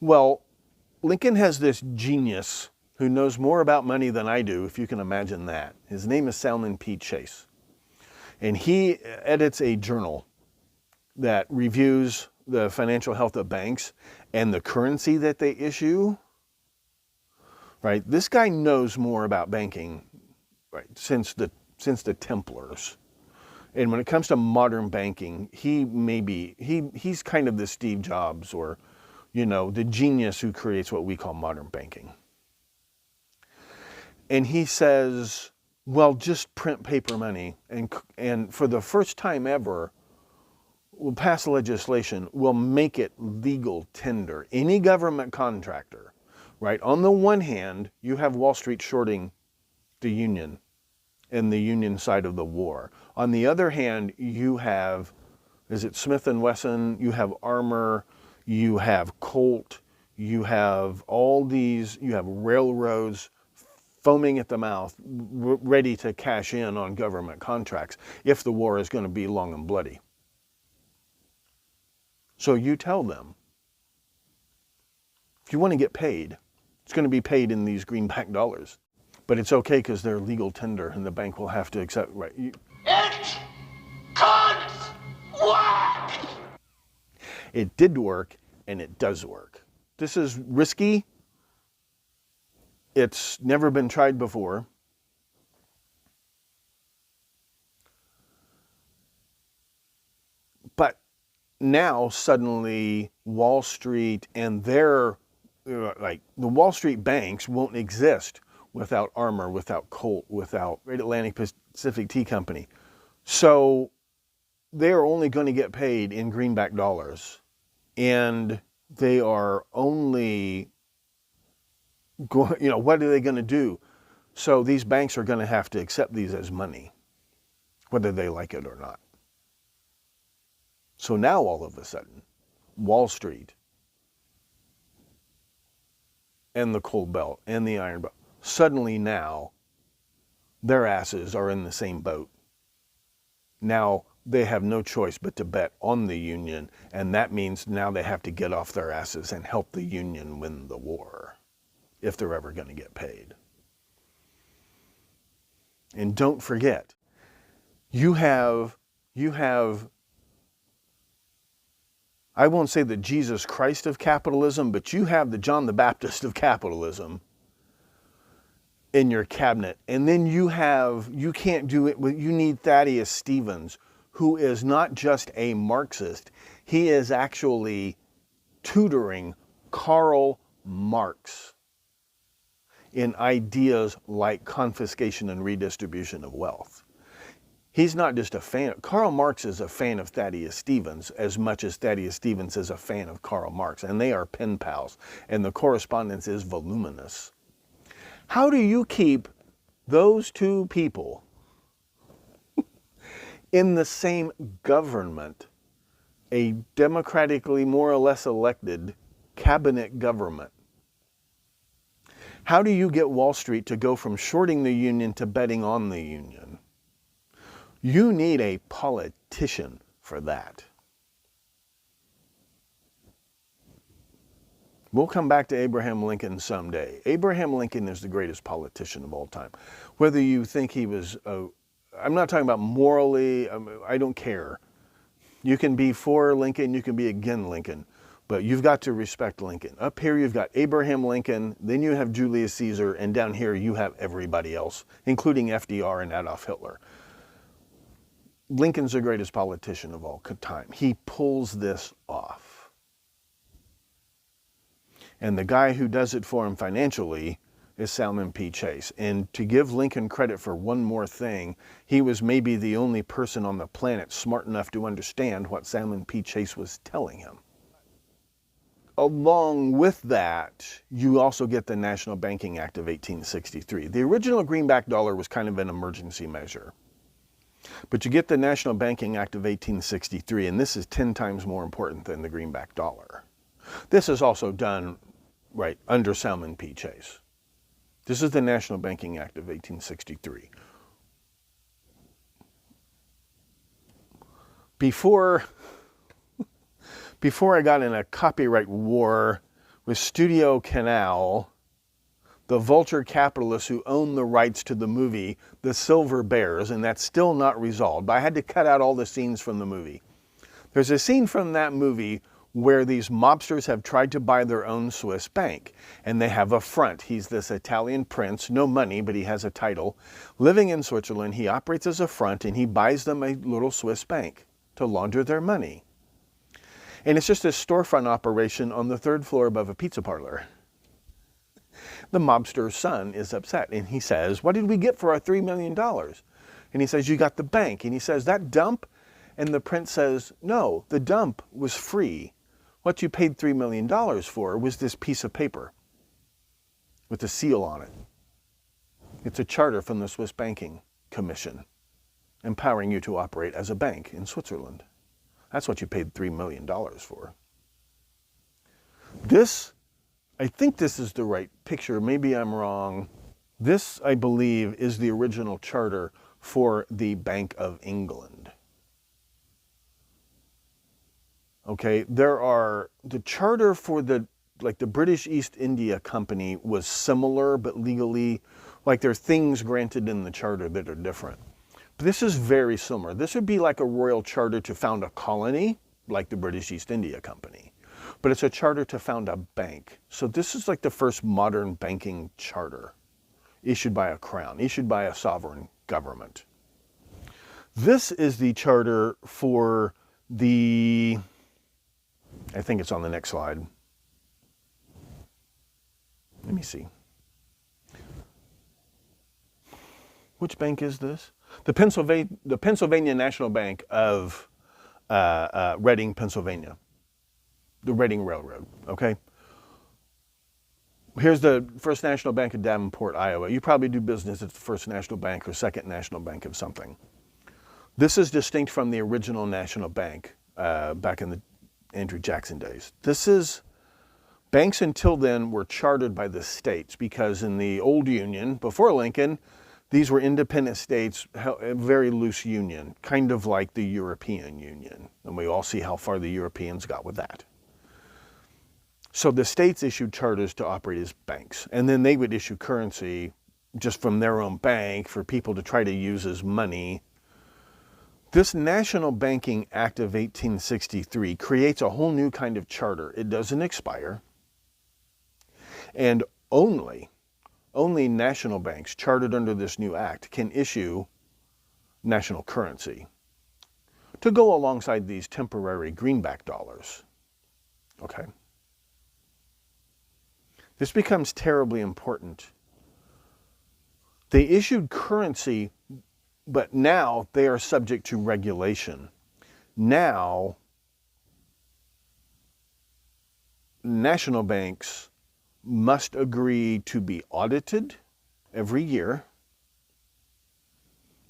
Well, Lincoln has this genius who knows more about money than I do, if you can imagine that. His name is Salmon P. Chase. And he edits a journal that reviews the financial health of banks and the currency that they issue, right? This guy knows more about banking, right, since the Templars. And when it comes to modern banking, he's kind of the Steve Jobs or, the genius who creates what we call modern banking. And he says, well, just print paper money. And for the first time ever, we'll pass legislation, we'll make it legal tender. Any government contractor, right? On the one hand, you have Wall Street shorting the Union and the Union side of the war. On the other hand, you have, is it Smith & Wesson? You have Armour, you have Colt, you have all these, you have railroads foaming at the mouth, ready to cash in on government contracts if the war is going to be long and bloody. So you tell them, if you want to get paid, it's going to be paid in these greenback dollars. But it's okay because they're legal tender and the bank will have to accept, right? It could work! It did work and it does work. This is risky. It's never been tried before. But now suddenly Wall Street and the Wall Street banks won't exist without Armour, without Colt, without Great Atlantic Pacific Tea Company. So they are only going to get paid in greenback dollars. And they are only going, what are they going to do? So these banks are going to have to accept these as money, whether they like it or not. So now all of a sudden, Wall Street and the coal belt and the iron belt, suddenly now their asses are in the same boat. Now they have no choice but to bet on the union, and that means now they have to get off their asses and help the union win the war, if they're ever going to get paid. And don't forget, you have, I won't say the Jesus Christ of capitalism, but you have the John the Baptist of capitalism in your cabinet. And then you can't do it, you need Thaddeus Stevens, who is not just a Marxist, he is actually tutoring Karl Marx in ideas like confiscation and redistribution of wealth. He's not just a fan. Karl Marx is a fan of Thaddeus Stevens as much as Thaddeus Stevens is a fan of Karl Marx, and they are pen pals, and the correspondence is voluminous. How do you keep those two people in the same government, a democratically more or less elected cabinet government? How do you get Wall Street to go from shorting the union to betting on the union? You need a politician for that. We'll come back to Abraham Lincoln someday. Abraham Lincoln is the greatest politician of all time. Whether you think he was, I'm not talking about morally, I don't care. You can be for Lincoln, you can be against Lincoln, but you've got to respect Lincoln. Up here you've got Abraham Lincoln, then you have Julius Caesar, and down here you have everybody else, including FDR and Adolf Hitler. Lincoln's the greatest politician of all time. He pulls this off. And the guy who does it for him financially is Salmon P. Chase. And to give Lincoln credit for one more thing, he was maybe the only person on the planet smart enough to understand what Salmon P. Chase was telling him. Along with that, you also get the National Banking Act of 1863. The original greenback dollar was kind of an emergency measure. But you get the National Banking Act of 1863, and this is 10 times more important than the greenback dollar. This is also done, right, under Salmon P. Chase. This is the National Banking Act of 1863. Before I got in a copyright war with Studio Canal, the vulture capitalists who own the rights to the movie The Silver Bears, and that's still not resolved. But I had to cut out all the scenes from the movie. There's a scene from that movie where these mobsters have tried to buy their own Swiss bank, and they have a front. He's this Italian prince, no money, but he has a title. Living in Switzerland, he operates as a front, and he buys them a little Swiss bank to launder their money. And it's just a storefront operation on the 3rd floor above a pizza parlor. The mobster's son is upset, and he says, "What did we get for our $3 million? And he says, "You got the bank." And he says, "That dump?" And the prince says, "No, the dump was free. What you paid $3 million for was this piece of paper with a seal on it. It's a charter from the Swiss Banking Commission, empowering you to operate as a bank in Switzerland. That's what you paid $3 million for." This, I think this is the right picture. Maybe I'm wrong. This, I believe, is the original charter for the Bank of England. Okay, the charter for the British East India Company was similar, but legally, there are things granted in the charter that are different. But this is very similar. This would be like a royal charter to found a colony, like the British East India Company. But it's a charter to found a bank. So this is like the first modern banking charter issued by a crown, issued by a sovereign government. This is the charter for the, I think it's on the next slide. Let me see. Which bank is this? The Pennsylvania National Bank of Reading, Pennsylvania. the Reading Railroad, okay? Here's the First National Bank of Davenport, Iowa. You probably do business at the First National Bank or Second National Bank of something. This is distinct from the original National Bank back in the Andrew Jackson days. Banks until then were chartered by the states because in the old Union, before Lincoln, these were independent states, a very loose union, kind of like the European Union. And we all see how far the Europeans got with that. So the states issued charters to operate as banks, and then they would issue currency just from their own bank for people to try to use as money. This National Banking Act of 1863 creates a whole new kind of charter. It doesn't expire, and only national banks chartered under this new act can issue national currency to go alongside these temporary greenback dollars. Okay. This becomes terribly important. They issued currency, but now they are subject to regulation. Now, national banks must agree to be audited every year.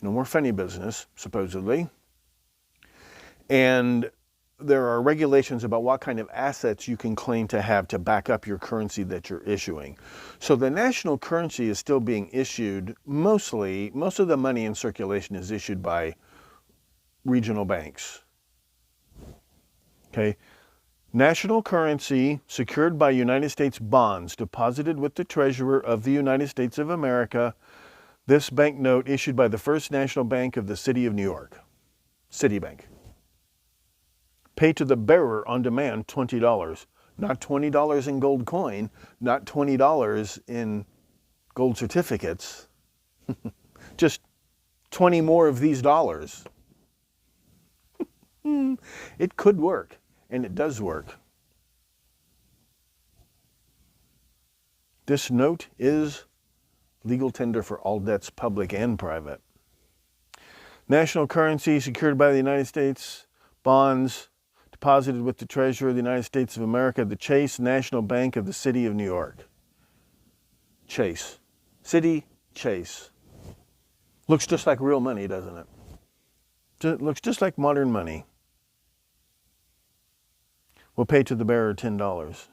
No more funny business, supposedly. And there are regulations about what kind of assets you can claim to have to back up your currency that you're issuing. So the national currency is still being issued most of the money in circulation is issued by regional banks. Okay. National currency secured by United States bonds deposited with the Treasurer of the United States of America. This banknote issued by the First National Bank of the City of New York. Citibank. Pay to the bearer on demand $20. Not $20 in gold coin, not $20 in gold certificates. Just 20 more of these dollars. It could work, and it does work. This note is legal tender for all debts, public and private. National currency secured by the United States, bonds deposited with the Treasurer of the United States of America, the Chase National Bank of the City of New York. Chase. City Chase. Looks just like real money, doesn't it? It looks just like modern money. We'll pay to the bearer $10.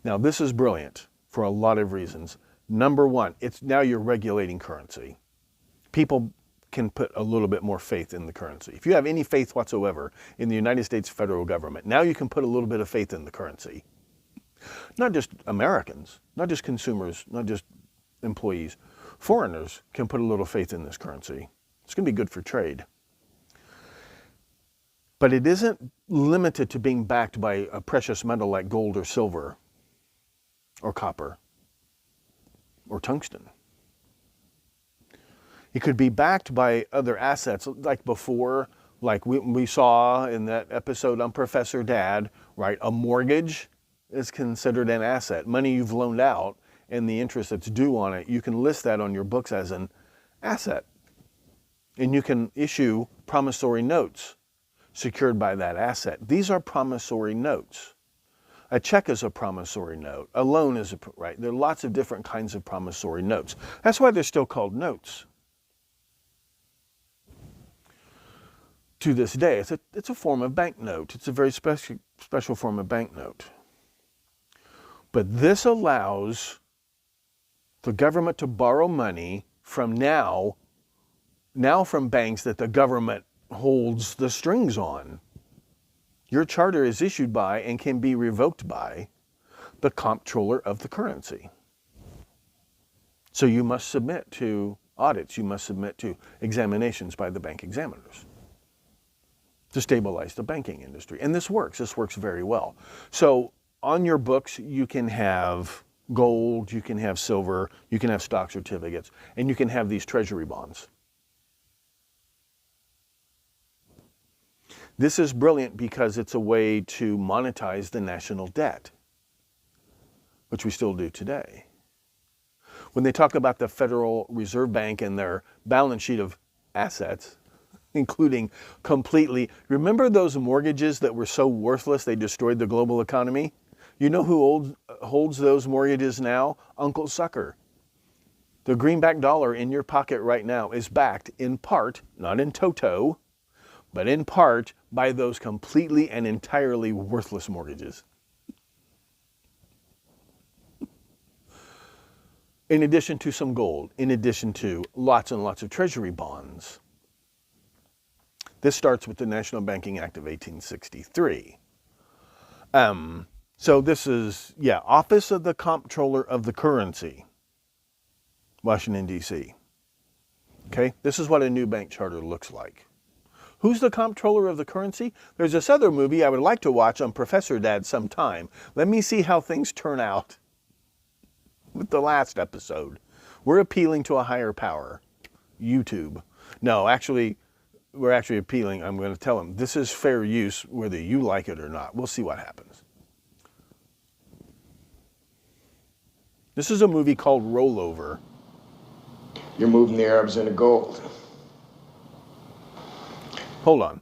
Now, this is brilliant for a lot of reasons. Number one, now you're regulating currency. People can put a little bit more faith in the currency. If you have any faith whatsoever in the United States federal government, now you can put a little bit of faith in the currency. Not just Americans, not just consumers, not just employees. Foreigners can put a little faith in this currency. It's going to be good for trade. But it isn't limited to being backed by a precious metal like gold or silver or copper or tungsten. It could be backed by other assets like before, like we saw in that episode on Professor Dad, right? A mortgage is considered an asset. Money you've loaned out and the interest that's due on it, you can list that on your books as an asset. And you can issue promissory notes secured by that asset. These are promissory notes. A check is a promissory note. A loan is right? There are lots of different kinds of promissory notes. That's why they're still called notes. To this day, it's a form of banknote. It's a very special form of banknote. But this allows the government to borrow money from now from banks that the government holds the strings on. Your charter is issued by and can be revoked by the comptroller of the currency. So you must submit to audits. You must submit to examinations by the bank examiners to stabilize the banking industry. And this works. This works very well. So on your books, you can have gold, you can have silver, you can have stock certificates, and you can have these treasury bonds. This is brilliant because it's a way to monetize the national debt, which we still do today. When they talk about the Federal Reserve Bank and their balance sheet of assets, including completely. Remember those mortgages that were so worthless they destroyed the global economy? You know who holds those mortgages now? Uncle Sucker. The greenback dollar in your pocket right now is backed in part, not in toto, but in part by those completely and entirely worthless mortgages. In addition to some gold, in addition to lots and lots of treasury bonds. This starts with the National Banking Act of 1863. So this is, Office of the Comptroller of the Currency, Washington, D.C. Okay, this is what a new bank charter looks like. Who's the Comptroller of the Currency? There's this other movie I would like to watch on Professor Dad sometime. Let me see how things turn out with the last episode. We're appealing to a higher power. YouTube. No, actually, we're actually appealing. I'm going to tell them this is fair use whether you like it or not. We'll see what happens. This is a movie called Rollover. You're moving the Arabs into gold. Hold on.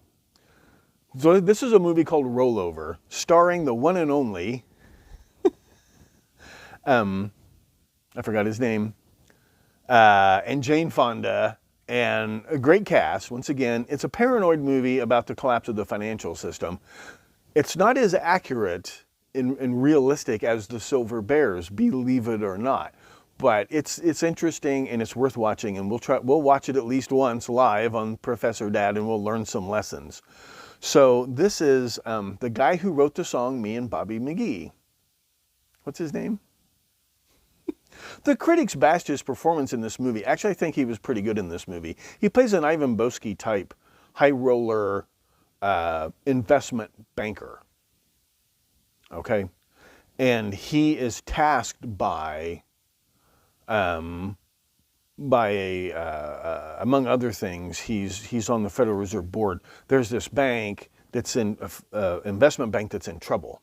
So this is a movie called Rollover, starring the one and only, I forgot his name, and Jane Fonda, and a great cast. Once again, it's a paranoid movie about the collapse of the financial system. It's not as accurate and realistic as The Silver Bears, believe it or not. But it's interesting and it's worth watching, and we'll watch it at least once live on Professor Dad, and we'll learn some lessons. So this is the guy who wrote the song "Me and Bobby McGee." What's his name? The critics bashed his performance in this movie. Actually, I think he was pretty good in this movie. He plays an Ivan Boesky type, high roller investment banker. Okay, and he is tasked by among other things, he's on the Federal Reserve Board. There's this bank that's investment bank that's in trouble,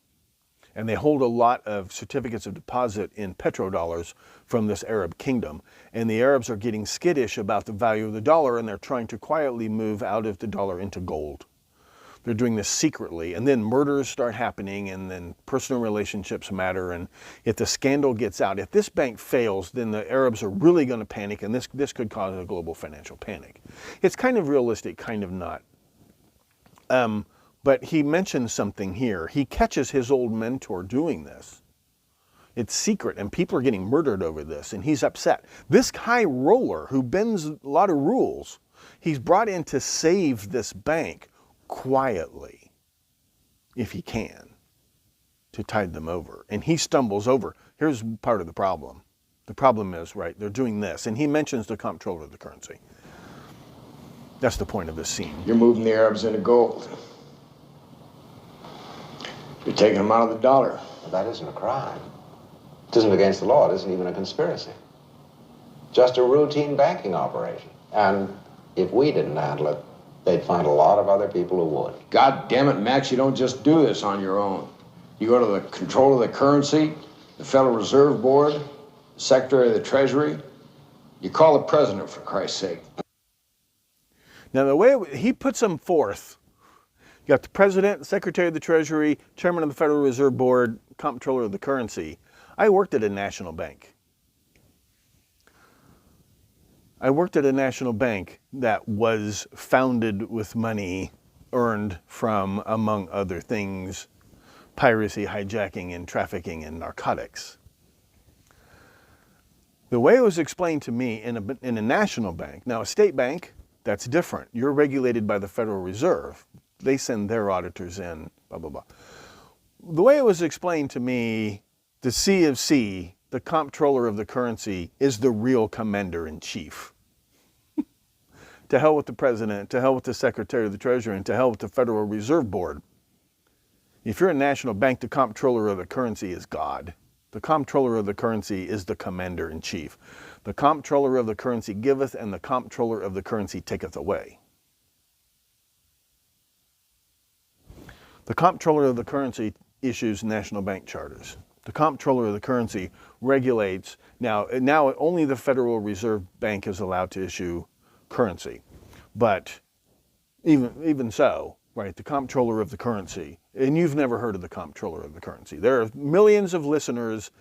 and they hold a lot of certificates of deposit in petrodollars from this Arab kingdom, and the Arabs are getting skittish about the value of the dollar, and they're trying to quietly move out of the dollar into gold. They're doing this secretly, and then murders start happening, and then personal relationships matter, and if the scandal gets out, if this bank fails, then the Arabs are really going to panic, and this could cause a global financial panic. It's kind of realistic, kind of not. But he mentions something here. He catches his old mentor doing this. It's secret, and people are getting murdered over this, and he's upset. This high roller who bends a lot of rules, he's brought in to save this bank quietly, if he can, to tide them over. And he stumbles over. Here's part of the problem. The problem is, right, they're doing this, and he mentions the comptroller of the currency. That's the point of this scene. You're moving the Arabs into gold. You're taking them out of the dollar. Well, that isn't a crime. It isn't against the law. It isn't even a conspiracy. Just a routine banking operation. And if we didn't handle it, they'd find a lot of other people who would. God damn it, Max, you don't just do this on your own. You go to the control of the currency, the Federal Reserve Board, the Secretary of the Treasury. You call the president, for Christ's sake. Now, the way he puts them forth, you got the president, Secretary of the Treasury, Chairman of the Federal Reserve Board, Comptroller of the Currency. I worked at a national bank. I worked at a national bank that was founded with money earned from, among other things, piracy, hijacking, and trafficking in narcotics. The way it was explained to me in a national bank, now a state bank, that's different. You're regulated by the Federal Reserve. They send their auditors in, blah, blah, blah. The way it was explained to me, the C of C, the comptroller of the currency, is the real commander-in-chief. To hell with the president, to hell with the Secretary of the Treasury, and to hell with the Federal Reserve Board. If you're a national bank, the comptroller of the currency is God. The comptroller of the currency is the commander-in-chief. The comptroller of the currency giveth, and the comptroller of the currency taketh away. The comptroller of the currency issues national bank charters. The comptroller of the currency regulates, now only the Federal Reserve Bank is allowed to issue currency. But Even so, right, the comptroller of the currency, and you've never heard of the comptroller of the currency. There are millions of listeners,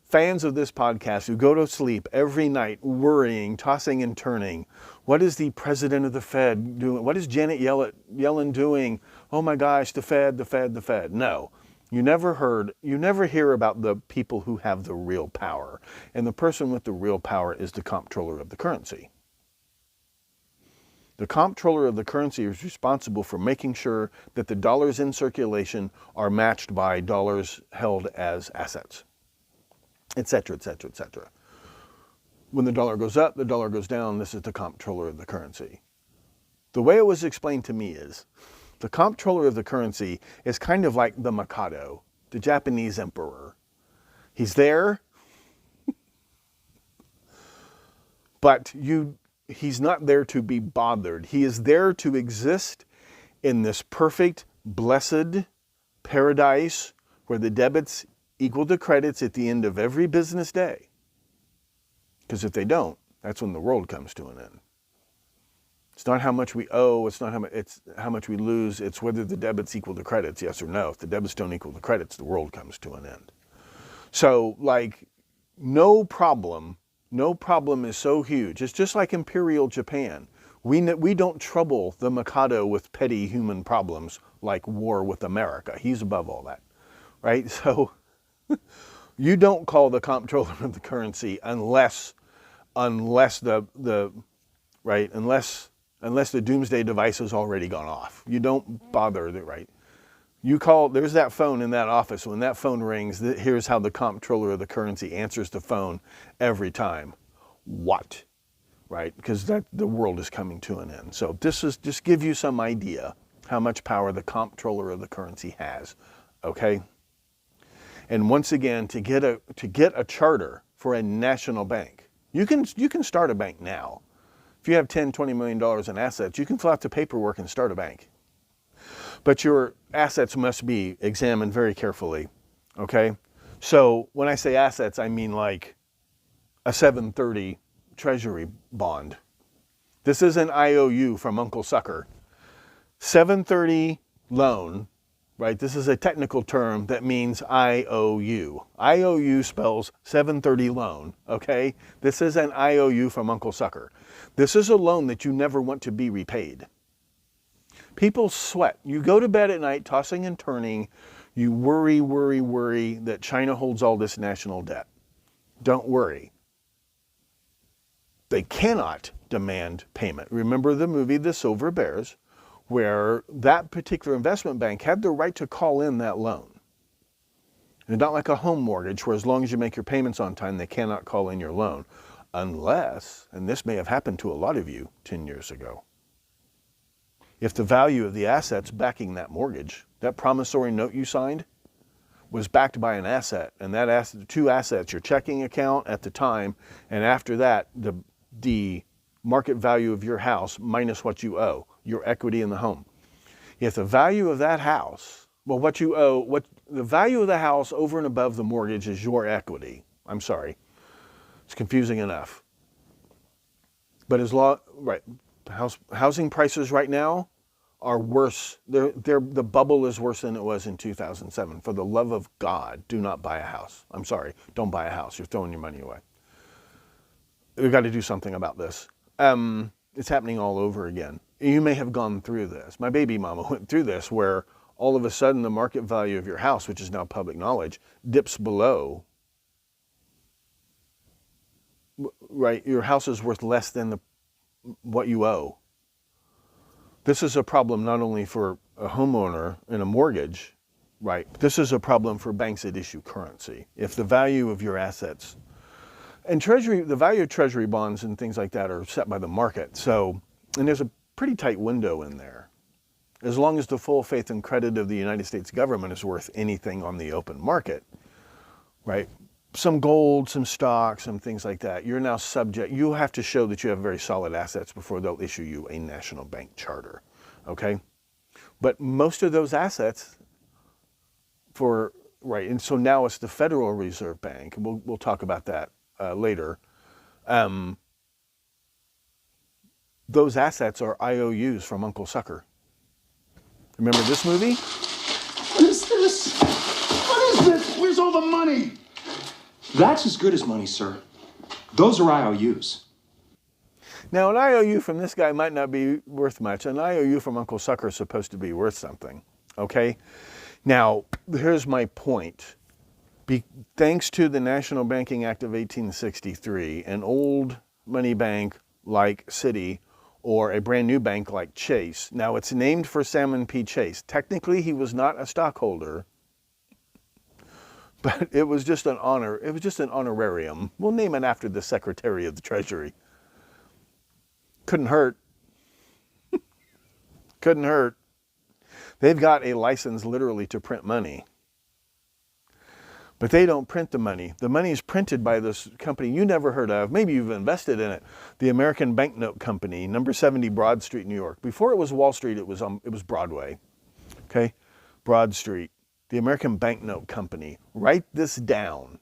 fans of this podcast, who go to sleep every night worrying, tossing and turning. What is the president of the Fed doing? What is Janet Yellen doing? Oh my gosh, the Fed, the Fed, the Fed. No, you never hear about the people who have the real power. And the person with the real power is the comptroller of the currency. The comptroller of the currency is responsible for making sure that the dollars in circulation are matched by dollars held as assets, et cetera, et cetera, et cetera. When the dollar goes up, the dollar goes down. This is the comptroller of the currency. The way it was explained to me is the comptroller of the currency is kind of like the Mikado, the Japanese emperor. He's there, but he's not there to be bothered. He is there to exist in this perfect, blessed paradise where the debits equal the credits at the end of every business day. Because if they don't, that's when the world comes to an end. It's not how much we owe, it's how much we lose, it's whether the debits equal the credits, yes or no. If the debits don't equal the credits, the world comes to an end. So, like, no problem is so huge. It's just like Imperial Japan. We don't trouble the Mikado with petty human problems like war with America. He's above all that, right? So you don't call the comptroller of the currency unless the doomsday device has already gone off. You don't bother, right? You call, there's that phone in that office. When that phone rings, here's how the comptroller of the currency answers the phone every time. What? Right? Because the world is coming to an end. So this is just give you some idea how much power the comptroller of the currency has. Okay? And once again, to get a charter for a national bank, you can start a bank now. If you have $10, $20 million in assets, you can fill out the paperwork and start a bank. But your assets must be examined very carefully, okay? So when I say assets, I mean like a 730 treasury bond. This is an IOU from Uncle Sucker. 730 loan, right? This is a technical term that means IOU. IOU spells 730 loan, okay? This is an IOU from Uncle Sucker. This is a loan that you never want to be repaid. People sweat. You go to bed at night tossing and turning. You worry that China holds all this national debt. Don't worry. They cannot demand payment. Remember the movie The Silver Bears, where that particular investment bank had the right to call in that loan. And not like a home mortgage, where as long as you make your payments on time, they cannot call in your loan. Unless, and this may have happened to a lot of you 10 years ago, if the value of the assets backing that mortgage, that promissory note you signed, was backed by an asset, and that asset, the two assets, your checking account at the time, and after that, the market value of your house minus what you owe, your equity in the home. If the value of that house, well, what you owe, the value of the house over and above the mortgage is your equity. I'm sorry. It's confusing enough. But housing prices right now are worse. The bubble is worse than it was in 2007. For the love of God, do not buy a house. I'm sorry, don't buy a house. You're throwing your money away. We've got to do something about this. It's happening all over again. You may have gone through this. My baby mama went through this, where all of a sudden the market value of your house, which is now public knowledge, dips below. Right, your house is worth less than what you owe. This is a problem not only for a homeowner in a mortgage, right? This is a problem for banks that issue currency. If the value of your assets and the value of treasury bonds and things like that are set by the market. So, and there's a pretty tight window in there. As long as the full faith and credit of the United States government is worth anything on the open market, right? Some gold, some stocks, some things like that, you're now subject, you have to show that you have very solid assets before they'll issue you a national bank charter, okay? But most of those assets right, and so now it's the Federal Reserve Bank, and we'll talk about that later. Those assets are IOUs from Uncle Sucker. Remember this movie? What is this? What is this? Where's all the money? That's as good as money, sir. Those are IOUs. Now, an IOU from this guy might not be worth much. An IOU from Uncle Sucker is supposed to be worth something, okay? Now, here's my point. Thanks to the National Banking Act of 1863, an old money bank like Citi or a brand new bank like Chase, now it's named for Salmon P. Chase. Technically, he was not a stockholder, but it was just an honor. It was just an honorarium. We'll name it after the Secretary of the Treasury. Couldn't hurt. Couldn't hurt. They've got a license literally to print money. But they don't print the money. The money is printed by this company you never heard of. Maybe you've invested in it. The American Banknote Company, number 70 Broad Street, New York. Before it was Wall Street, it was Broadway. Okay? Broad Street. The American Banknote Company. Write this down.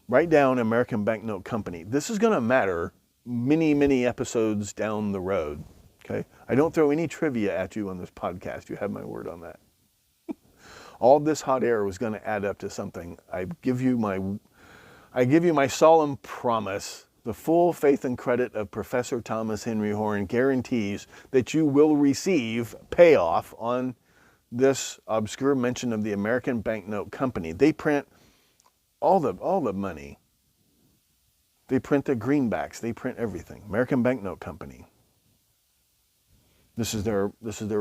Write down American Banknote Company. This is going to matter many, many episodes down the road. Okay? I don't throw any trivia at you on this podcast. You have my word on that. All this hot air was going to add up to something. I give you my solemn promise. The full faith and credit of Professor Thomas Henry Horn guarantees that you will receive payoff on this obscure mention of the American Banknote Company. They print all the money. They print the greenbacks. They print everything. American Banknote Company. This is their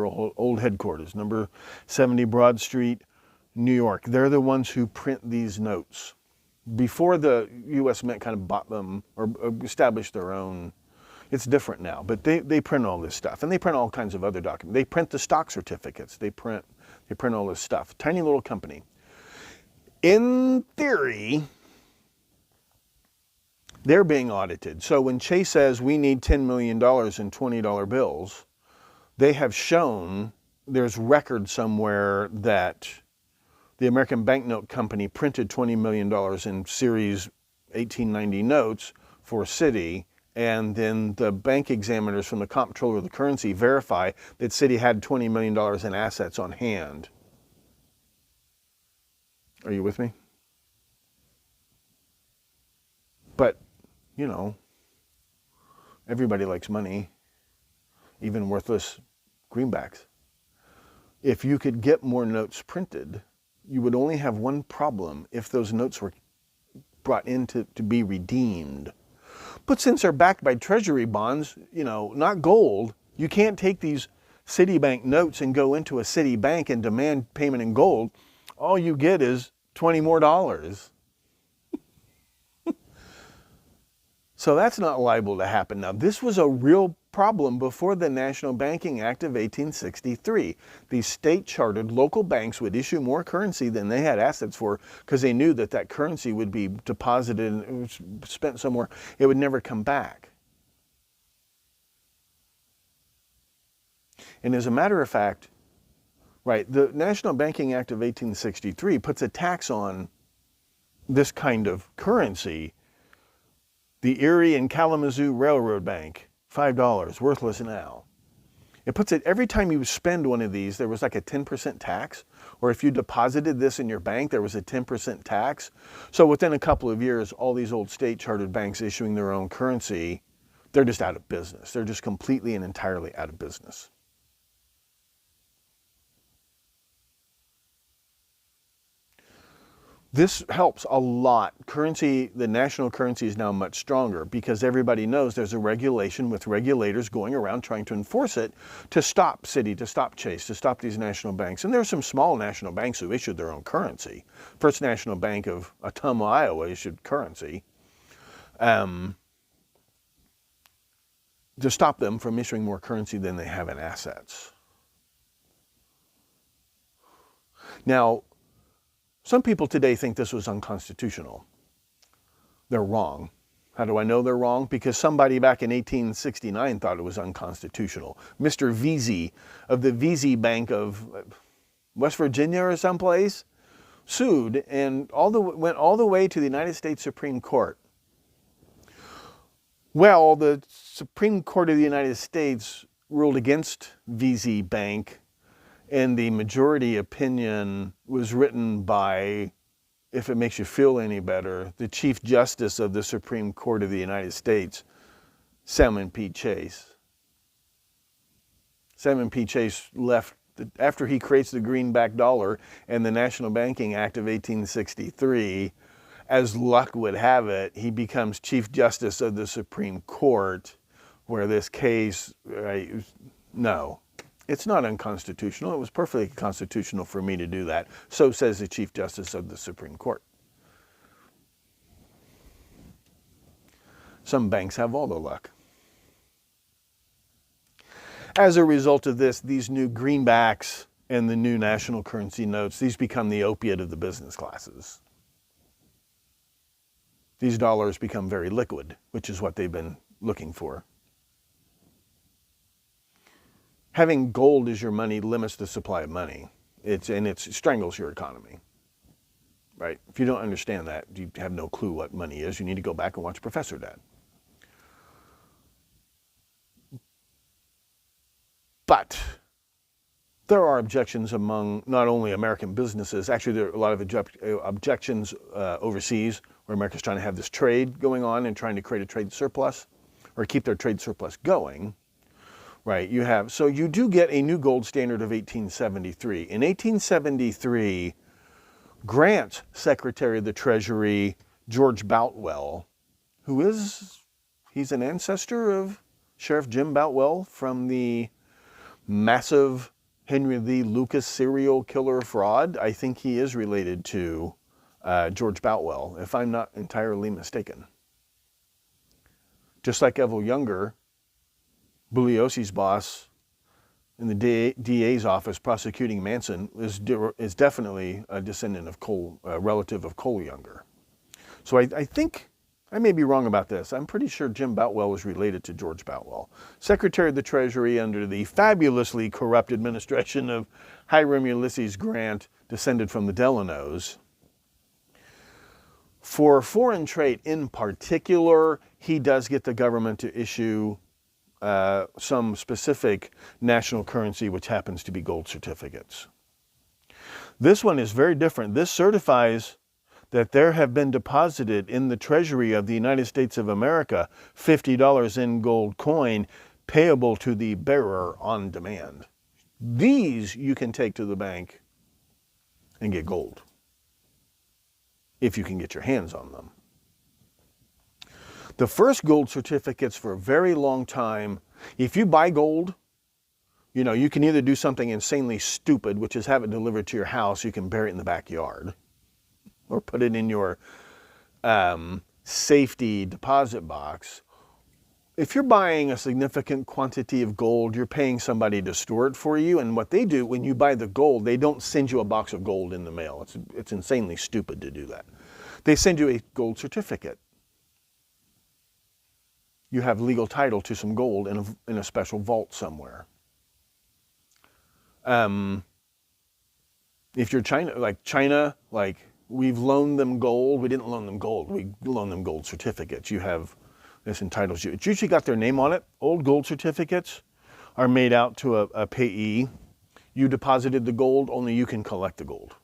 old headquarters, number 70 Broad Street, New York. They're the ones who print these notes. Before the U.S. Mint kind of bought them or established their own, it's different now. But they print all this stuff, and they print all kinds of other documents. They print the stock certificates. They print all this stuff. Tiny little company. In theory, they're being audited. So when Chase says we need $10 million in $20 bills, they have shown there's record somewhere that the American Banknote Company printed $20 million in Series 1890 notes for Citi, and then the bank examiners from the Comptroller of the Currency verify that Citi had $20 million in assets on hand. Are you with me? But, you know, everybody likes money, even worthless greenbacks. If you could get more notes printed, you would only have one problem if those notes were brought in to be redeemed. But since they're backed by treasury bonds, you know, not gold, you can't take these Citibank notes and go into a Citibank and demand payment in gold. All you get is $20 more. So that's not liable to happen. Now, this was a real problem before the National Banking Act of 1863. These state-chartered local banks would issue more currency than they had assets for because they knew that that currency would be deposited and spent somewhere. It would never come back. And as a matter of fact, right, the National Banking Act of 1863 puts a tax on this kind of currency. The Erie and Kalamazoo Railroad Bank, $5, worthless now. It puts it, every time you spend one of these, there was like a 10% tax, or if you deposited this in your bank, there was a 10% tax. So within a couple of years, all these old state-chartered banks issuing their own currency, they're just out of business. They're just completely and entirely out of business. This helps a lot. Currency, the national currency is now much stronger because everybody knows there's a regulation with regulators going around trying to enforce it to stop Citi, to stop Chase, to stop these national banks. And there are some small national banks who issued their own currency. First National Bank of Ottumwa, Iowa issued currency to stop them from issuing more currency than they have in assets. Now, some people today think this was unconstitutional. They're wrong. How do I know they're wrong? Because somebody back in 1869 thought it was unconstitutional. Mr. Vesey of the Vesey Bank of West Virginia or someplace sued and went all the way to the United States Supreme Court. Well, the Supreme Court of the United States ruled against Vesey Bank And the majority opinion was written by, if it makes you feel any better, the Chief Justice of the Supreme Court of the United States, Salmon P. Chase. Salmon P. Chase left, after he creates the greenback dollar and the National Banking Act of 1863, as luck would have it, he becomes Chief Justice of the Supreme Court, where this case, no, it's not unconstitutional. It was perfectly constitutional for me to do that. So says the Chief Justice of the Supreme Court. Some banks have all the luck. As a result of this, these new greenbacks and the new national currency notes, these become the opiate of the business classes. These dollars become very liquid, which is what they've been looking for. Having gold as your money limits the supply of money. It strangles your economy, right? If you don't understand that, you have no clue what money is. You need to go back and watch Professor Dad. But there are objections among not only American businesses, actually there are a lot of objections overseas, where America's trying to have this trade going on and trying to create a trade surplus, or keep their trade surplus going, right? So you do get a new gold standard of 1873. In 1873, Grant's Secretary of the Treasury, George Boutwell, he's an ancestor of Sheriff Jim Boutwell from the massive Henry Lee Lucas serial killer fraud. I think he is related to George Boutwell, if I'm not entirely mistaken. Just like Ethel Younger, Bugliosi's boss in the DA's office prosecuting Manson is definitely a descendant of a relative of Cole Younger. So I think, I may be wrong about this, I'm pretty sure Jim Boutwell was related to George Boutwell, Secretary of the Treasury under the fabulously corrupt administration of Hiram Ulysses Grant, descended from the Delanos. For foreign trade in particular, he does get the government to issue some specific national currency, which happens to be gold certificates. This one is very different. This certifies that there have been deposited in the Treasury of the United States of America $50 in gold coin payable to the bearer on demand. These you can take to the bank and get gold, if you can get your hands on them. The first gold certificates for a very long time, if you buy gold, you can either do something insanely stupid, which is have it delivered to your house, you can bury it in the backyard, or put it in your safety deposit box. If you're buying a significant quantity of gold, you're paying somebody to store it for you, and what they do when you buy the gold, they don't send you a box of gold in the mail. It's insanely stupid to do that. They send you a gold certificate. You have legal title to some gold in a special vault somewhere. If you're China, we've loaned them gold. We didn't loan them gold. We loaned them gold certificates. This entitles you. It's usually got their name on it. Old gold certificates are made out to a payee. You deposited the gold, only you can collect the gold.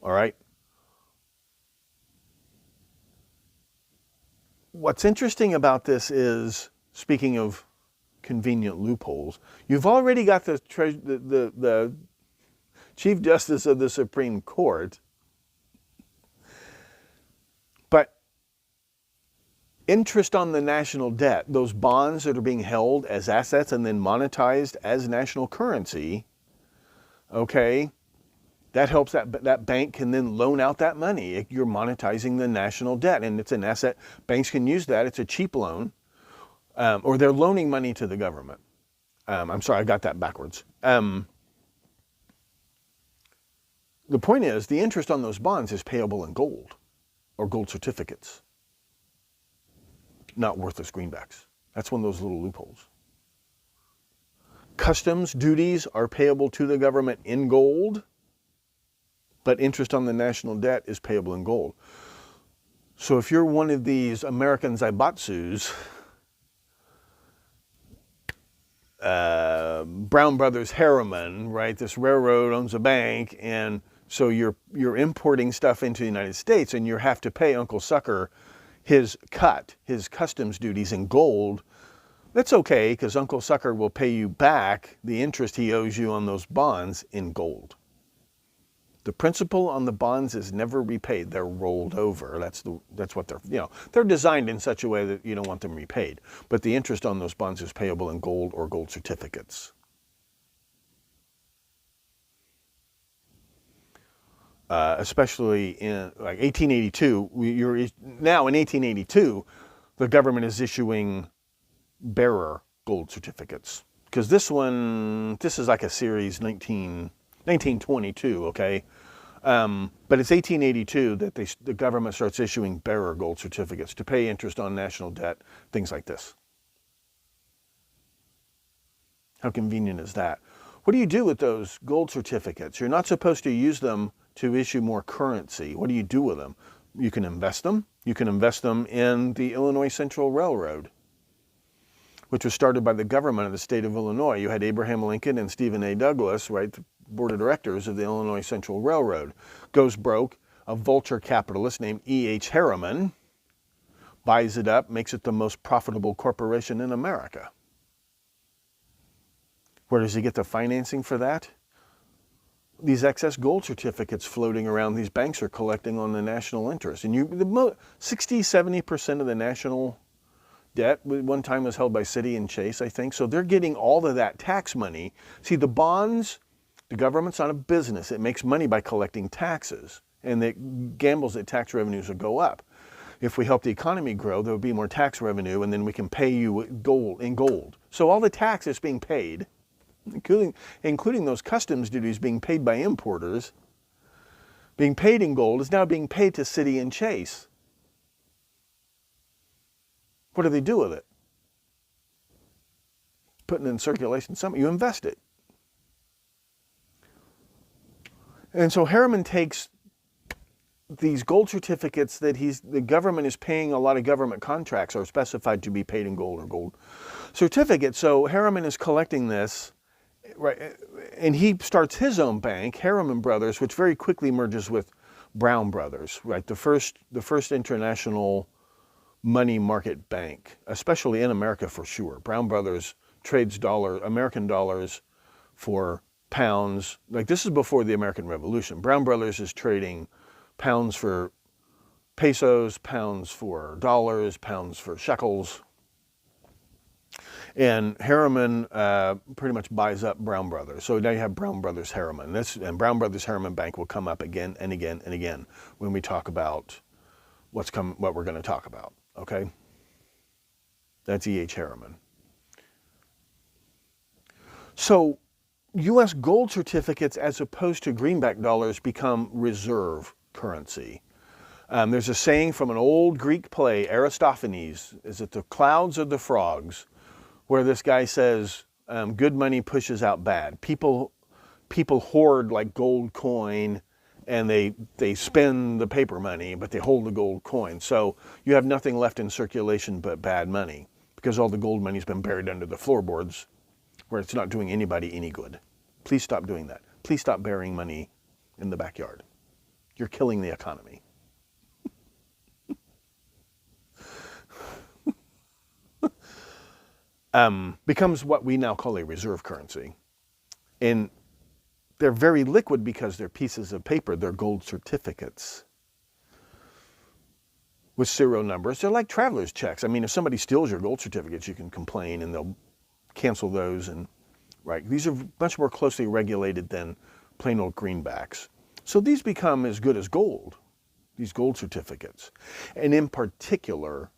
All right? What's interesting about this is, speaking of convenient loopholes, you've already got the Chief Justice of the Supreme Court, but interest on the national debt, those bonds that are being held as assets and then monetized as national currency, okay, that helps that bank can then loan out that money. You're monetizing the national debt, and it's an asset. Banks can use that. It's a cheap loan, or they're loaning money to the government. I'm sorry, I got that backwards. The point is, the interest on those bonds is payable in gold or gold certificates, not worthless greenbacks. That's one of those little loopholes. Customs duties are payable to the government in gold, but interest on the national debt is payable in gold. So if you're one of these American Zaibatsus, Brown Brothers Harriman, right? This railroad owns a bank, and so you're importing stuff into the United States, and you have to pay Uncle Sucker his cut, his customs duties in gold. That's okay, because Uncle Sucker will pay you back the interest he owes you on those bonds in gold. The principal on the bonds is never repaid. They're rolled over. That's what they're designed in such a way that you don't want them repaid. But the interest on those bonds is payable in gold or gold certificates. Especially in like 1882, now in 1882, the government is issuing bearer gold certificates. Because this is like a series 1922, okay? But it's 1882 that the government starts issuing bearer gold certificates to pay interest on national debt, things like this. How convenient is that? What do you do with those gold certificates? You're not supposed to use them to issue more currency. What do you do with them? You can invest them. You can invest them in the Illinois Central Railroad, which was started by the government of the state of Illinois. You had Abraham Lincoln and Stephen A. Douglas, right, the board of directors of the Illinois Central Railroad. Goes broke. A vulture capitalist named E.H. Harriman buys it up, makes it the most profitable corporation in America. Where does he get the financing for that? These excess gold certificates floating around these banks are collecting on the national interest. And 60-70% of the national debt one time was held by Citi and Chase, I think. So they're getting all of that tax money. See, the bonds, the government's not a business. It makes money by collecting taxes, and it gambles that tax revenues will go up. If we help the economy grow, there will be more tax revenue, and then we can pay you in gold. So all the taxes being paid, including those customs duties being paid by importers, being paid in gold, is now being paid to Citi and Chase. What do they do with it? Putting it in circulation, you invest it. And so Harriman takes these gold certificates that the government is paying, a lot of government contracts are specified to be paid in gold or gold certificates. So Harriman is collecting this, right, and he starts his own bank, Harriman Brothers, which very quickly merges with Brown Brothers, right? The first international money market bank, especially in America for sure. Brown Brothers trades American dollars for pounds. Like, this is before the American Revolution. Brown Brothers is trading pounds for pesos, pounds for dollars, pounds for shekels. And Harriman pretty much buys up Brown Brothers. So now you have Brown Brothers Harriman. And Brown Brothers Harriman Bank will come up again and again and again when we talk about what we're going to talk about. Okay? That's E.H. Harriman. So U.S. gold certificates, as opposed to greenback dollars, become reserve currency. There's a saying from an old Greek play, Aristophanes, is it the clouds or the frogs, where this guy says, good money pushes out bad. People hoard like gold coin, and they spend the paper money, but they hold the gold coin. So you have nothing left in circulation but bad money, because all the gold money's been buried under the floorboards, where it's not doing anybody any good. Please stop doing that. Please stop burying money in the backyard. You're killing the economy. Becomes what we now call a reserve currency. And they're very liquid because they're pieces of paper. They're gold certificates with serial numbers. They're like traveler's checks. I mean, if somebody steals your gold certificates, you can complain and they'll cancel those. And right, these are much more closely regulated than plain old greenbacks. So these become as good as gold, these gold certificates. And in particular,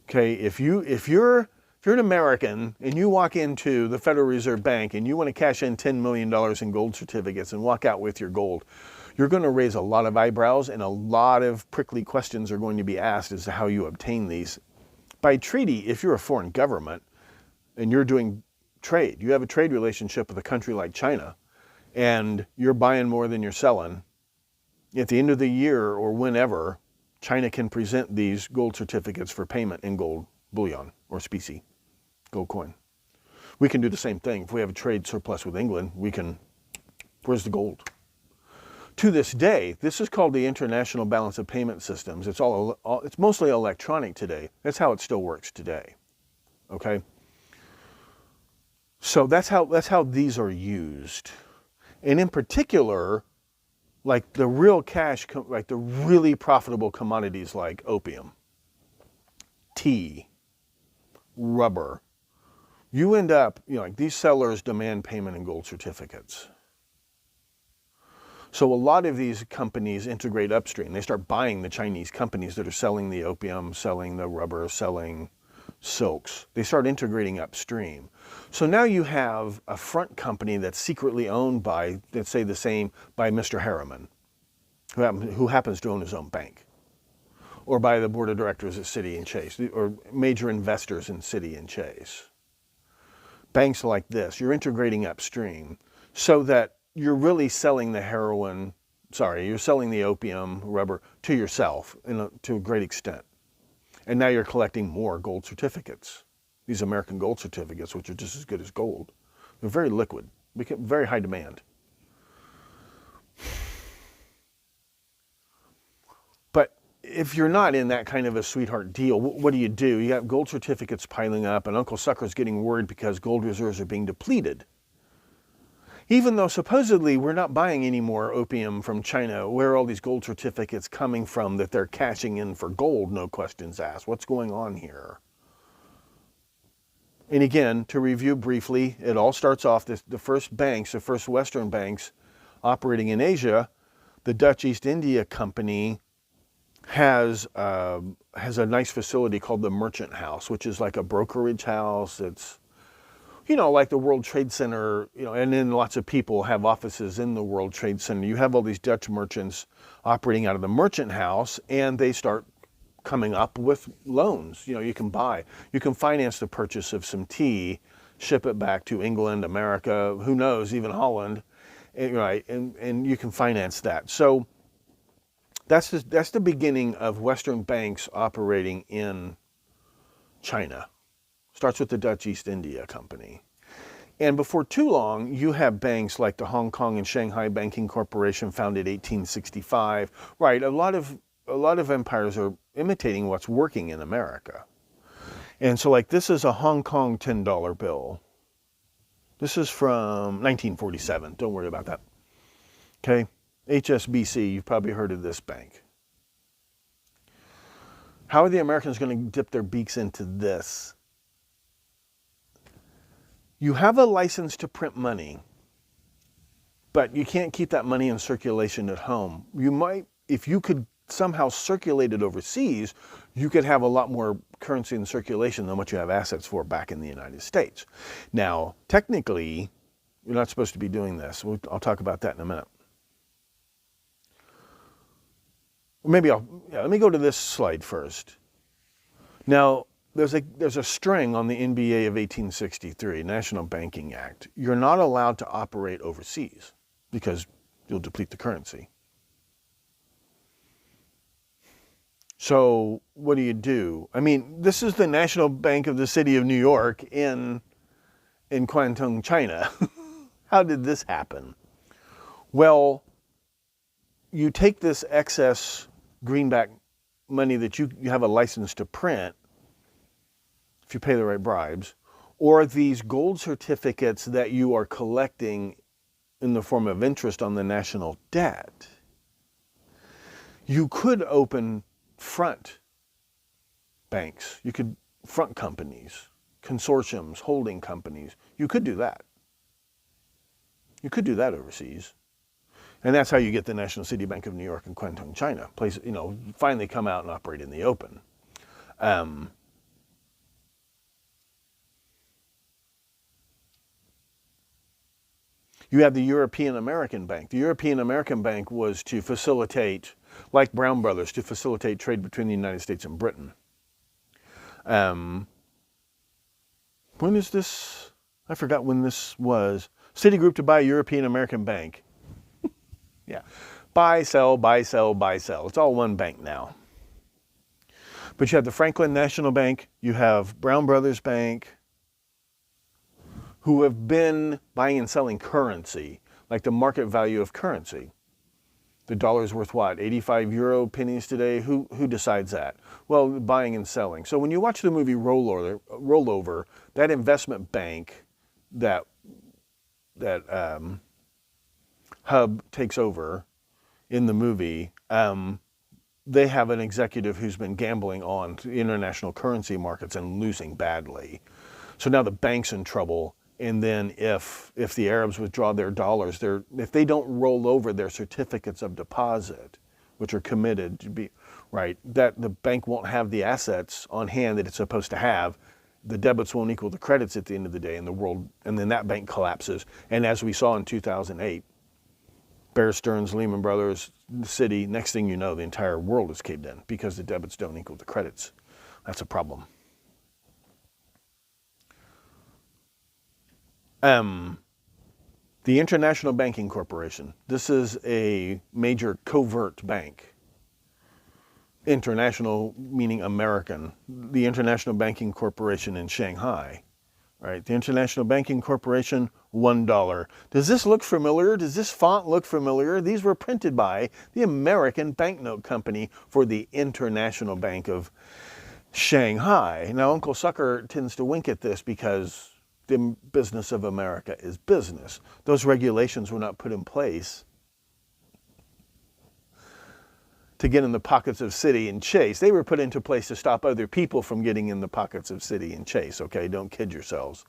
okay, if you're an American and you walk into the Federal Reserve Bank and you want to cash in $10 million in gold certificates and walk out with your gold, you're going to raise a lot of eyebrows, and a lot of prickly questions are going to be asked as to how you obtain these. By treaty, if you're a foreign government and you're doing trade, you have a trade relationship with a country like China, and you're buying more than you're selling, at the end of the year or whenever, China can present these gold certificates for payment in gold bullion or specie, gold coin. We can do the same thing. If we have a trade surplus with England, we can, where's the gold? To this day, this is called the International Balance of Payment Systems. It's mostly electronic today. That's how it still works today. Okay? So that's how these are used. And in particular, like the real cash, like the really profitable commodities like opium, tea, rubber, you end up, like these sellers demand payment in gold certificates. So a lot of these companies integrate upstream. They start buying the Chinese companies that are selling the opium, selling the rubber, selling silks. They start integrating upstream. So now you have a front company that's secretly owned by, let's say by Mr. Harriman, who happens to own his own bank, or by the board of directors at Citi and Chase, or major investors in Citi and Chase. Banks like this, you're integrating upstream so that you're really selling you're selling the opium, rubber to yourself to a great extent. And now you're collecting more gold certificates, these American gold certificates, which are just as good as gold. They're very liquid, very high demand. But if you're not in that kind of a sweetheart deal, what do? You got gold certificates piling up, and Uncle Sucker's getting worried because gold reserves are being depleted. Even though supposedly we're not buying any more opium from China, where are all these gold certificates coming from that they're cashing in for gold, no questions asked? What's going on here? And again, to review briefly, it all starts off, the first Western banks operating in Asia, the Dutch East India Company has a nice facility called the Merchant House, which is like a brokerage house. It's, like the World Trade Center, and then lots of people have offices in the World Trade Center. You have all these Dutch merchants operating out of the Merchant House, and they start coming up with loans. You can finance the purchase of some tea, ship it back to England, America, who knows, even Holland, right? And you can finance that. So that's the beginning of Western banks operating in China. Starts with the Dutch East India Company. And before too long, you have banks like the Hong Kong and Shanghai Banking Corporation, founded 1865. Right, a lot of empires are imitating what's working in America. And so like this is a Hong Kong $10 bill. This is from 1947. Don't worry about that. Okay, HSBC, you've probably heard of this bank. How are the Americans going to dip their beaks into this? You have a license to print money, but you can't keep that money in circulation at home. You might, if you could somehow circulate it overseas, you could have a lot more currency in circulation than what you have assets for back in the United States. Now, technically, you're not supposed to be doing this. I'll talk about that in a minute. Let me go to this slide first. Now, there's a string on the NBA of 1863, National Banking Act. You're not allowed to operate overseas because you'll deplete the currency. So what do? I mean, this is the National Bank of the City of New York in Guangdong, China. How did this happen? Well, you take this excess greenback money that you have a license to print, if you pay the right bribes, or these gold certificates that you are collecting in the form of interest on the national debt. You could open front banks. You could front companies, consortiums, holding companies. You could do that. You could do that overseas. And that's how you get the National City Bank of New York in Guangdong, China. Finally come out and operate in the open. You have the European American Bank. The European American Bank was to facilitate, like Brown Brothers, to facilitate trade between the United States and Britain. When is this? I forgot when this was. Citigroup to buy European American Bank. Yeah. Buy, sell, buy, sell, buy, sell. It's all one bank now. But you have the Franklin National Bank. You have Brown Brothers Bank. who have been buying and selling currency, like the market value of currency. The dollar's worth what, 85 euro pennies today? Who decides that? Well, buying and selling. So when you watch the movie Rollover, that investment bank that Hub takes over in the movie, they have an executive who's been gambling on international currency markets and losing badly. So now the bank's in trouble. And then if the Arabs withdraw their dollars, if they don't roll over their certificates of deposit, which are committed to be, right, that the bank won't have the assets on hand that it's supposed to have. The debits won't equal the credits at the end of the day in the world, and then that bank collapses. And as we saw in 2008, Bear Stearns, Lehman Brothers, Citi, next thing you know, the entire world is caved in because the debits don't equal the credits. That's a problem. The International Banking Corporation. This is a major covert bank. International meaning American. The International Banking Corporation in Shanghai. Right? The International Banking Corporation, $1. Does this look familiar? Does this font look familiar? These were printed by the American Banknote Company for the International Bank of Shanghai. Now, Uncle Sucker tends to wink at this because the business of America is business. Those regulations were not put in place to get in the pockets of Citi and Chase. They were put into place to stop other people from getting in the pockets of Citi and Chase, okay? Don't kid yourselves.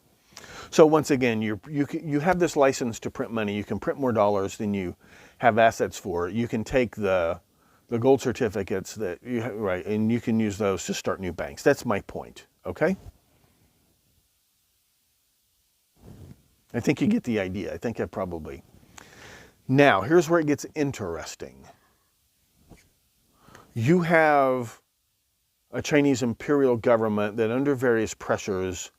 So once again, you have this license to print money. You can print more dollars than you have assets for. You can take the gold certificates that you have, right, and you can use those to start new banks. That's my point, okay? I think you get the idea. I think I probably. Now, here's where it gets interesting. You have a Chinese imperial government that under various pressures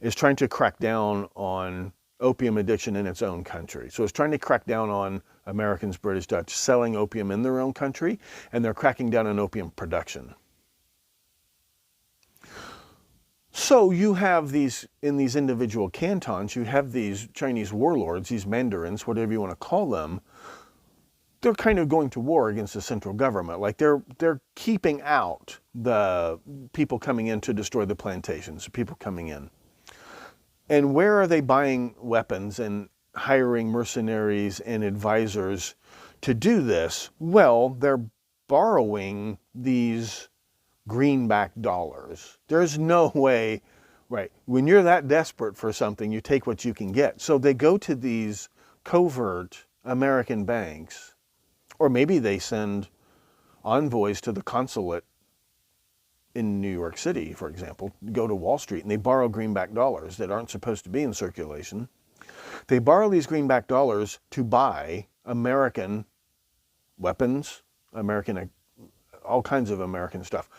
is trying to crack down on opium addiction in its own country. So it's trying to crack down on Americans, British, Dutch selling opium in their own country, and they're cracking down on opium production. So you have these, in these individual cantons, you have these Chinese warlords, these mandarins, whatever you want to call them. They're kind of going to war against the central government. Like they're keeping out the people coming in to destroy the plantations, people coming in. And where are they buying weapons and hiring mercenaries and advisors to do this? Well, they're borrowing these greenback dollars. There's no way, right? When you're that desperate for something, you take what you can get. So they go to these covert American banks, or maybe they send envoys to the consulate in New York City, for example, go to Wall Street, and they borrow greenback dollars that aren't supposed to be in circulation. They borrow these greenback dollars to buy American weapons, all kinds of American stuff,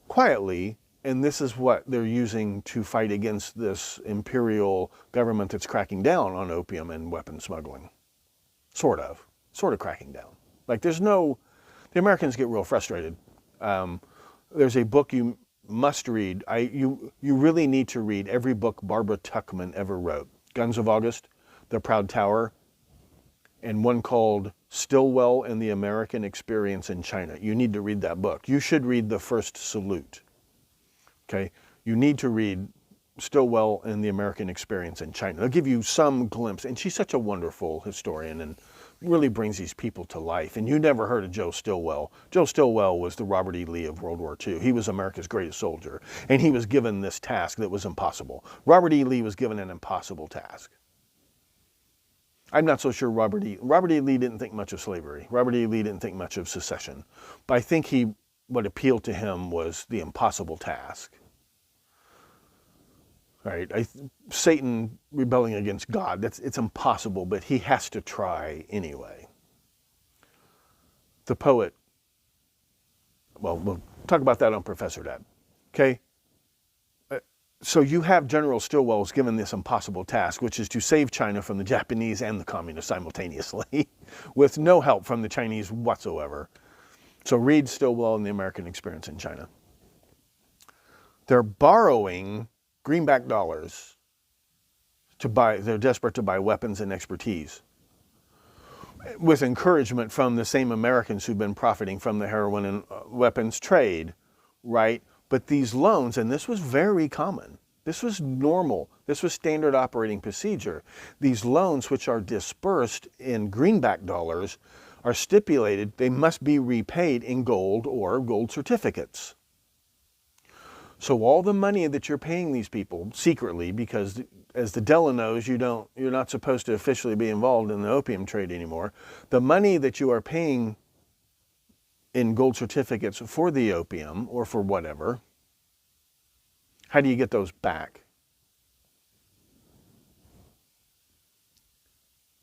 quietly, and this is what they're using to fight against this imperial government that's cracking down on opium and weapon smuggling. Sort of cracking down. Like the Americans get real frustrated. There's a book you must read. You really need to read every book Barbara Tuchman ever wrote. Guns of August, The Proud Tower, and one called Stilwell and the American Experience in China. You need to read that book. You should read The First Salute. Okay? You need to read Stilwell and the American Experience in China. They'll give you some glimpse. And she's such a wonderful historian and really brings these people to life. And you never heard of Joe Stilwell. Joe Stilwell was the Robert E. Lee of World War II. He was America's greatest soldier. And he was given this task that was impossible. Robert E. Lee was given an impossible task. I'm not so sure Robert E. Lee didn't think much of slavery. Robert E. Lee didn't think much of secession. But I think what appealed to him was the impossible task. Right? Satan rebelling against God, it's impossible, but he has to try anyway. The poet, well, we'll talk about that on Professor Dad. Okay? So you have General Stilwell's given this impossible task, which is to save China from the Japanese and the communists simultaneously, with no help from the Chinese whatsoever. So read Stilwell and the American Experience in China. They're borrowing greenback dollars they're desperate to buy weapons and expertise, with encouragement from the same Americans who've been profiting from the heroin and weapons trade, right? But these loans, and this was very common, this was normal, this was standard operating procedure. These loans, which are dispersed in greenback dollars, are stipulated they must be repaid in gold or gold certificates. So all the money that you're paying these people secretly, because as the Della knows, you're not supposed to officially be involved in the opium trade anymore. The money that you are paying in gold certificates for the opium or for whatever, how do you get those back?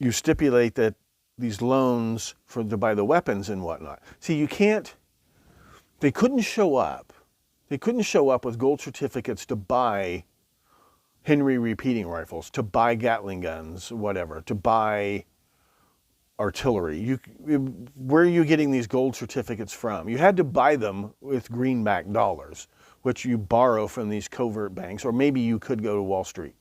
You stipulate that these loans to buy the weapons and whatnot. See, they couldn't show up. They couldn't show up with gold certificates to buy Henry repeating rifles, to buy Gatling guns, whatever, to buy artillery. Where are you getting these gold certificates from? You had to buy them with greenback dollars, which you borrow from these covert banks, or maybe you could go to Wall Street,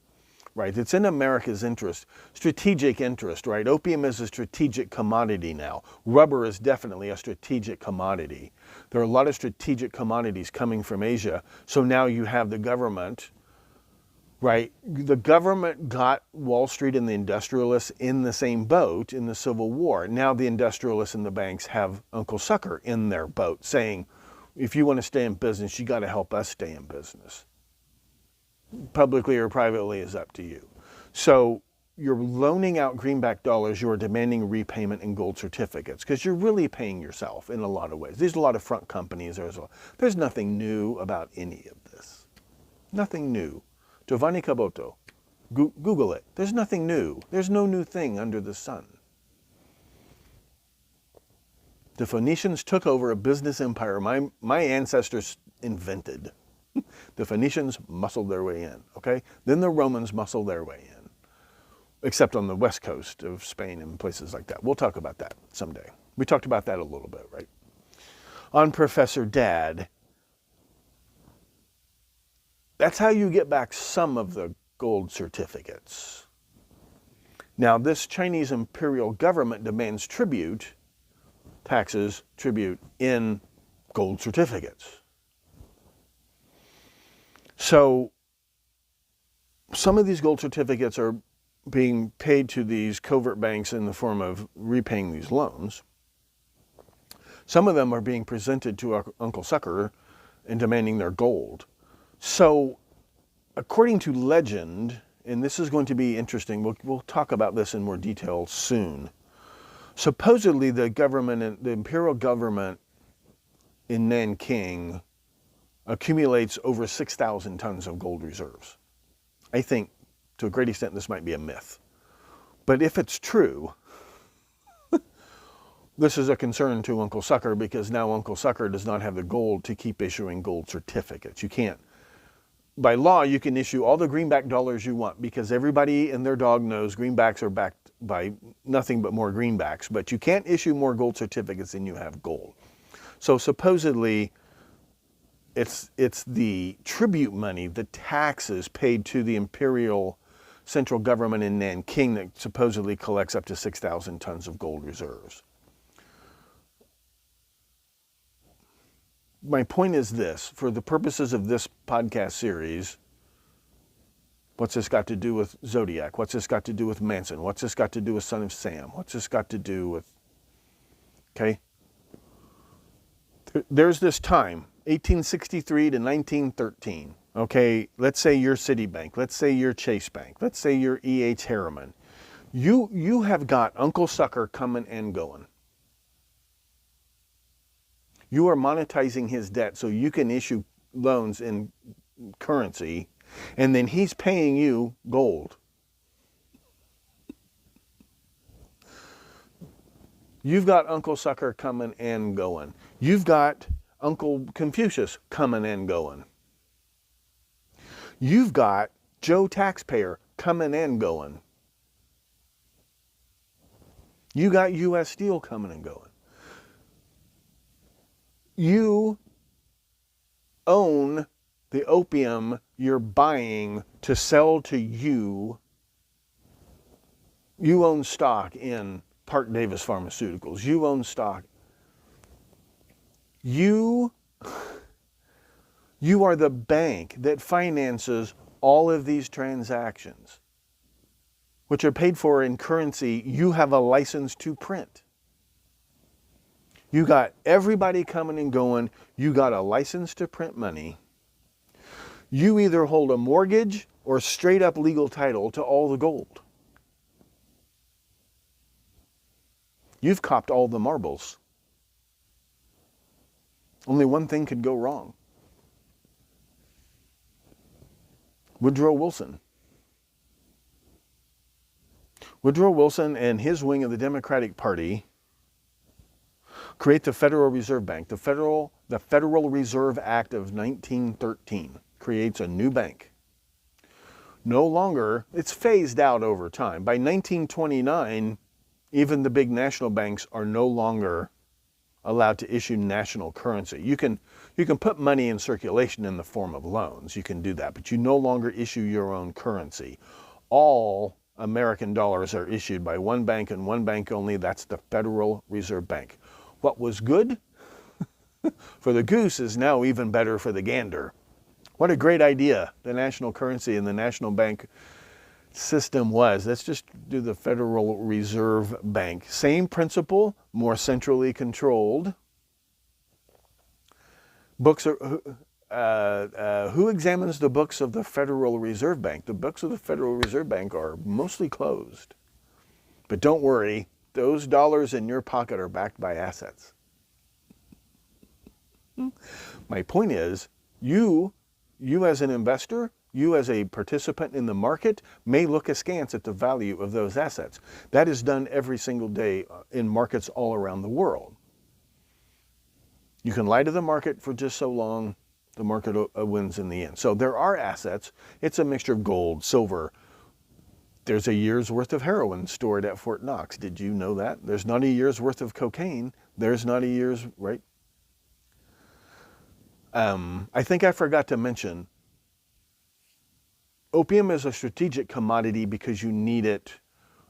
right? It's in America's interest, strategic interest, right? Opium is a strategic commodity now. Rubber is definitely a strategic commodity. There are a lot of strategic commodities coming from Asia, so now you have the government, right? The government got Wall Street and the industrialists in the same boat in the Civil War. Now the industrialists and the banks have Uncle Sucker in their boat saying, if you want to stay in business, you got to help us stay in business. Publicly or privately is up to you. So you're loaning out greenback dollars, you're demanding repayment in gold certificates, because you're really paying yourself in a lot of ways. There's a lot of front companies. There's nothing new about any of this. Nothing new. Giovanni Cabot, Google it. There's nothing new. There's no new thing under the sun. The Phoenicians took over a business empire my ancestors invented. The Phoenicians muscled their way in, okay? Then the Romans muscled their way in, except on the west coast of Spain and places like that. We'll talk about that someday. We talked about that a little bit, right? On Professor Dad, that's how you get back some of the gold certificates. Now, this Chinese imperial government demands tribute, taxes, tribute in gold certificates. So some of these gold certificates are being paid to these covert banks in the form of repaying these loans. Some of them are being presented to Uncle Sucker and demanding their gold. So according to legend, and this is going to be interesting, we'll talk about this in more detail soon. Supposedly the imperial government in Nanking accumulates over 6,000 tons of gold reserves. I think to a great extent this might be a myth. But if it's true, this is a concern to Uncle Sucker, because now Uncle Sucker does not have the gold to keep issuing gold certificates. You can't. By law, you can issue all the greenback dollars you want, because everybody and their dog knows greenbacks are backed by nothing but more greenbacks, but you can't issue more gold certificates than you have gold. So supposedly, it's the tribute money, the taxes paid to the imperial central government in Nanking that supposedly collects up to 6,000 tons of gold reserves. My point is this, for the purposes of this podcast series, what's this got to do with Zodiac? What's this got to do with Manson? What's this got to do with Son of Sam? What's this got to do with, okay? There's this time, 1863 to 1913, okay? Let's say you're Citibank. Let's say you're Chase Bank. Let's say you're E.H. Harriman. You have got Uncle Sucker coming and going. You are monetizing his debt so you can issue loans in currency, and then he's paying you gold. You've got Uncle Sucker coming and going. You've got Uncle Confucius coming and going. You've got Joe Taxpayer coming and going. You got U.S. Steel coming and going. You own the opium you're buying to sell to you You own stock in Park Davis Pharmaceuticals. You own stock. You are the bank that finances all of these transactions, which are paid for in currency you have a license to print. You got everybody coming and going. You got a license to print money. You either hold a mortgage or straight up legal title to all the gold. You've copped all the marbles. Only one thing could go wrong. Woodrow Wilson. Woodrow Wilson and his wing of the Democratic Party create the Federal Reserve Bank. The Federal Reserve Act of 1913 creates a new bank. No longer, it's phased out over time. By 1929, even the big national banks are no longer allowed to issue national currency. You can put money in circulation in the form of loans. You can do that, but you no longer issue your own currency. All American dollars are issued by one bank and one bank only. That's the Federal Reserve Bank. What was good for the goose is now even better for the gander. What a great idea the national currency and the national bank system was. Let's just do the Federal Reserve Bank. Same principle, more centrally controlled. Books are, who examines the books of the Federal Reserve Bank? The books of the Federal Reserve Bank are mostly closed. But don't worry, those dollars in your pocket are backed by assets. My point is, you as an investor, you as a participant in the market may look askance at the value of those assets. That is done every single day in markets all around the world. You can lie to the market for just so long, the market wins in the end. So there are assets. It's a mixture of gold, silver. There's a year's worth of heroin stored at Fort Knox. Did you know that? There's not a year's worth of cocaine. There's not a year's, right? I think I forgot to mention, opium is a strategic commodity because you need it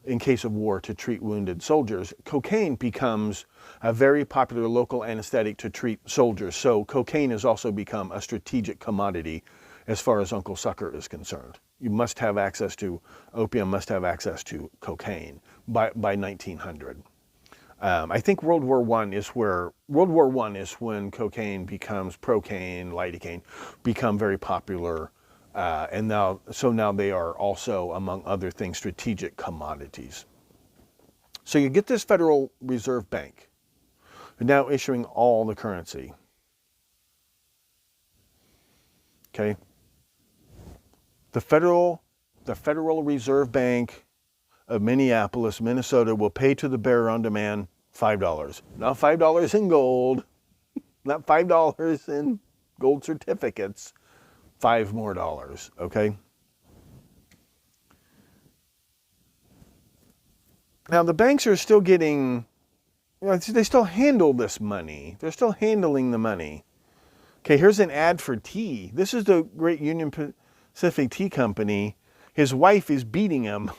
in case of war to treat wounded soldiers. Cocaine becomes a very popular local anesthetic to treat soldiers. So cocaine has also become a strategic commodity as far as Uncle Sucker is concerned. You must have access to opium, must have access to cocaine by 1900. I think World War I is when cocaine becomes procaine, lidocaine, become very popular. And now they are also, among other things, strategic commodities. So you get this Federal Reserve Bank, now issuing all the currency. Okay. The Federal Reserve Bank of Minneapolis, Minnesota will pay to the bearer on demand $5. Not $5 in gold, not $5 in gold certificates, $5 more, okay? Now the banks are still getting, they still handle this money. They're still handling the money. Okay, here's an ad for tea. This is the Great Union Pacific Tea Company. His wife is beating him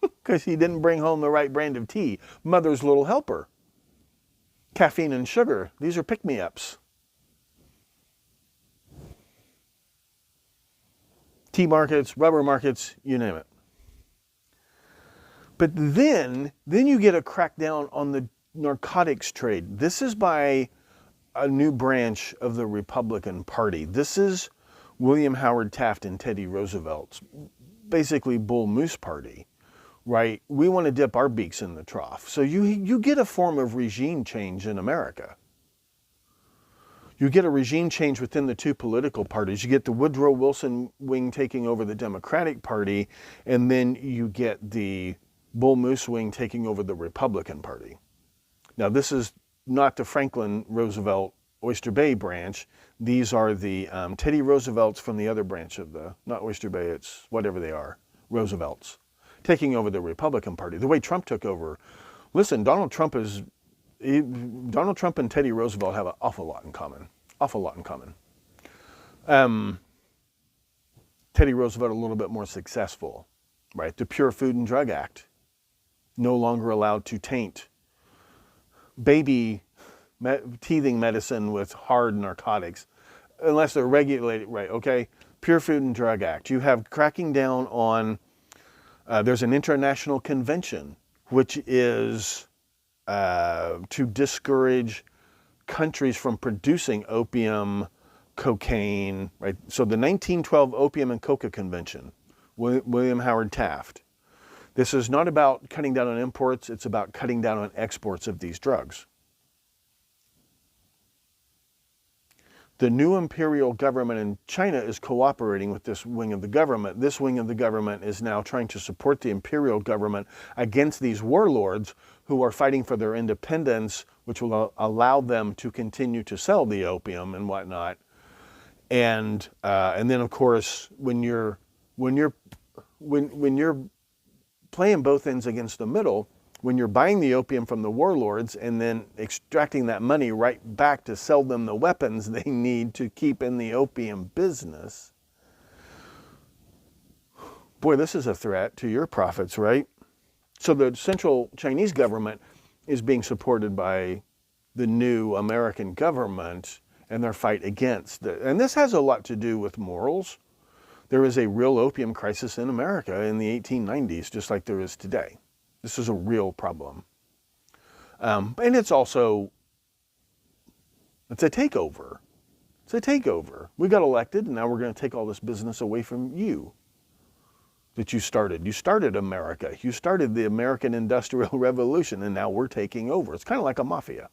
because he didn't bring home the right brand of tea. Mother's Little Helper. Caffeine and sugar. These are pick-me-ups. Tea markets, rubber markets, you name it. But then you get a crackdown on the narcotics trade. This is by a new branch of the Republican Party. This is William Howard Taft and Teddy Roosevelt's basically bull moose party, right? We want to dip our beaks in the trough. So you get a form of regime change in America. You get a regime change within the two political parties. You get the Woodrow Wilson wing taking over the Democratic Party, and then you get the bull moose wing taking over the Republican Party. Now, this is not the Franklin Roosevelt Oyster Bay branch. These are the Teddy Roosevelts from the other branch of the, not Oyster Bay, it's whatever they are, Roosevelts, taking over the Republican Party. The way Trump took over, listen, Donald Trump and Teddy Roosevelt have an awful lot in common. Awful lot in common. Teddy Roosevelt a little bit more successful, right? The Pure Food and Drug Act no longer allowed to taint baby teething medicine with hard narcotics unless they're regulated right, okay? Pure Food and Drug Act. You have cracking down on, there's an international convention which is to discourage countries from producing opium, cocaine, right? So the 1912 Opium and Coca Convention, William Howard Taft. This is not about cutting down on imports, it's about cutting down on exports of these drugs. The new imperial government in China is cooperating with this wing of the government. This wing of the government is now trying to support the imperial government against these warlords who are fighting for their independence, which will allow them to continue to sell the opium and whatnot. And then, of course, when you're playing both ends against the middle, when you're buying the opium from the warlords and then extracting that money right back to sell them the weapons they need to keep in the opium business, boy, this is a threat to your profits, right? So the central Chinese government is being supported by the new American government and their fight against it. And this has a lot to do with morals. There is a real opium crisis in America in the 1890s, just like there is today. This is a real problem. And it's also, it's a takeover. It's a takeover. We got elected, and now we're going to take all this business away from you that you started. You started America. You started the American Industrial Revolution, and now we're taking over. It's kind of like a mafia.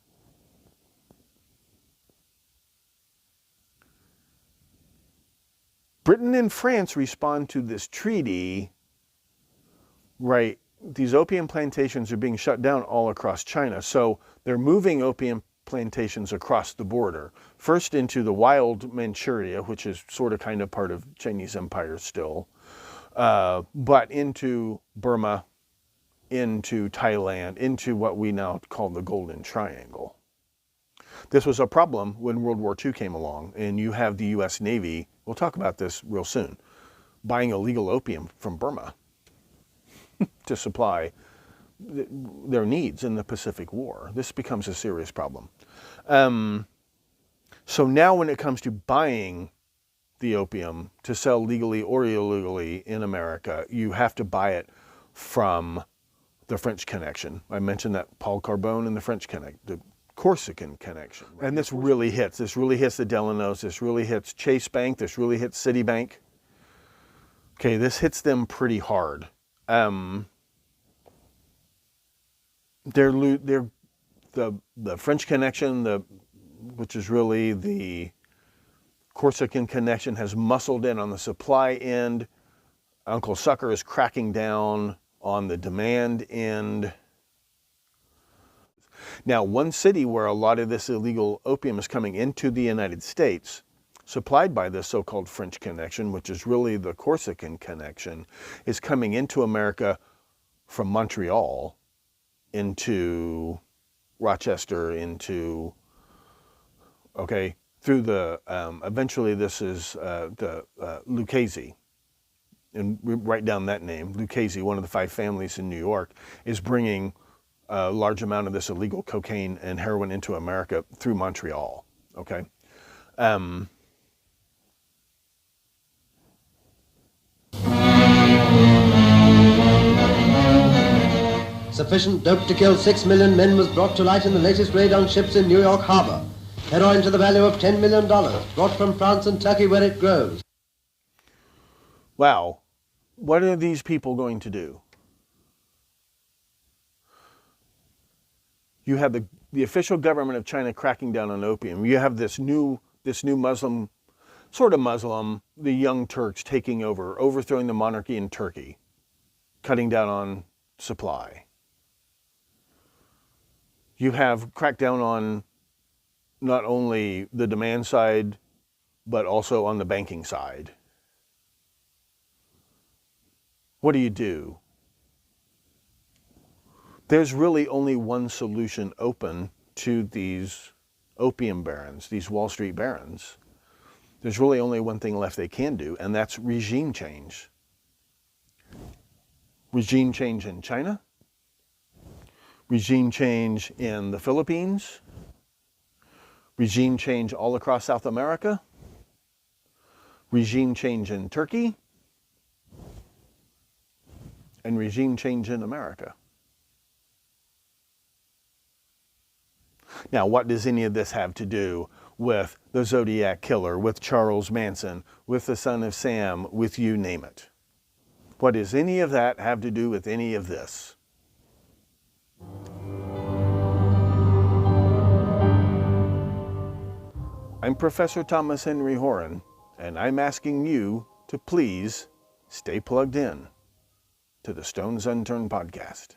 Britain and France respond to this treaty, right? These opium plantations are being shut down all across China. So they're moving opium plantations across the border. First into the wild Manchuria, which is sort of kind of part of Chinese empire still, but into Burma, into Thailand, into what we now call the Golden Triangle. This was a problem when World War II came along, and you have the U.S. Navy, we'll talk about this real soon, buying illegal opium from Burma to supply their needs in the Pacific War. This becomes a serious problem. So now when it comes to buying the opium to sell legally or illegally in America, you have to buy it from the French connection. I mentioned that Paul Carbone and the French connection, the Corsican connection. Right? And this really hits. This really hits the Delanos. This really hits Chase Bank. This really hits Citibank. Okay, this hits them pretty hard. They're the French connection, which is really the Corsican connection, has muscled in on the supply end. Uncle Sucker is cracking down on the demand end. Now, one city where a lot of this illegal opium is coming into the United States, supplied by this so-called French connection, which is really the Corsican connection, is coming into America from Montreal into Rochester, into, okay, through the, eventually this is the Lucchese. And we write down that name, Lucchese, one of the 5 families in New York, is bringing a large amount of this illegal cocaine and heroin into America through Montreal, okay? Sufficient dope to kill 6 million men was brought to light in the latest raid on ships in New York Harbor. Heroin to the value of $10 million, brought from France and Turkey where it grows. Wow. What are these people going to do? You have the official government of China cracking down on opium. You have this new Muslim, sort of Muslim, the Young Turks taking over, overthrowing the monarchy in Turkey, cutting down on supply. You have cracked down on not only the demand side, but also on the banking side. What do? There's really only one solution open to these opium barons, these Wall Street barons. There's really only one thing left they can do, and that's regime change. Regime change in China, regime change in the Philippines, regime change all across South America, regime change in Turkey, and regime change in America. Now, what does any of this have to do with the Zodiac Killer, with Charles Manson, with the Son of Sam, with you name it? What does any of that have to do with any of this? I'm Professor Thomas Henry Horan, and I'm asking you to please stay plugged in to the Stones Unturned podcast.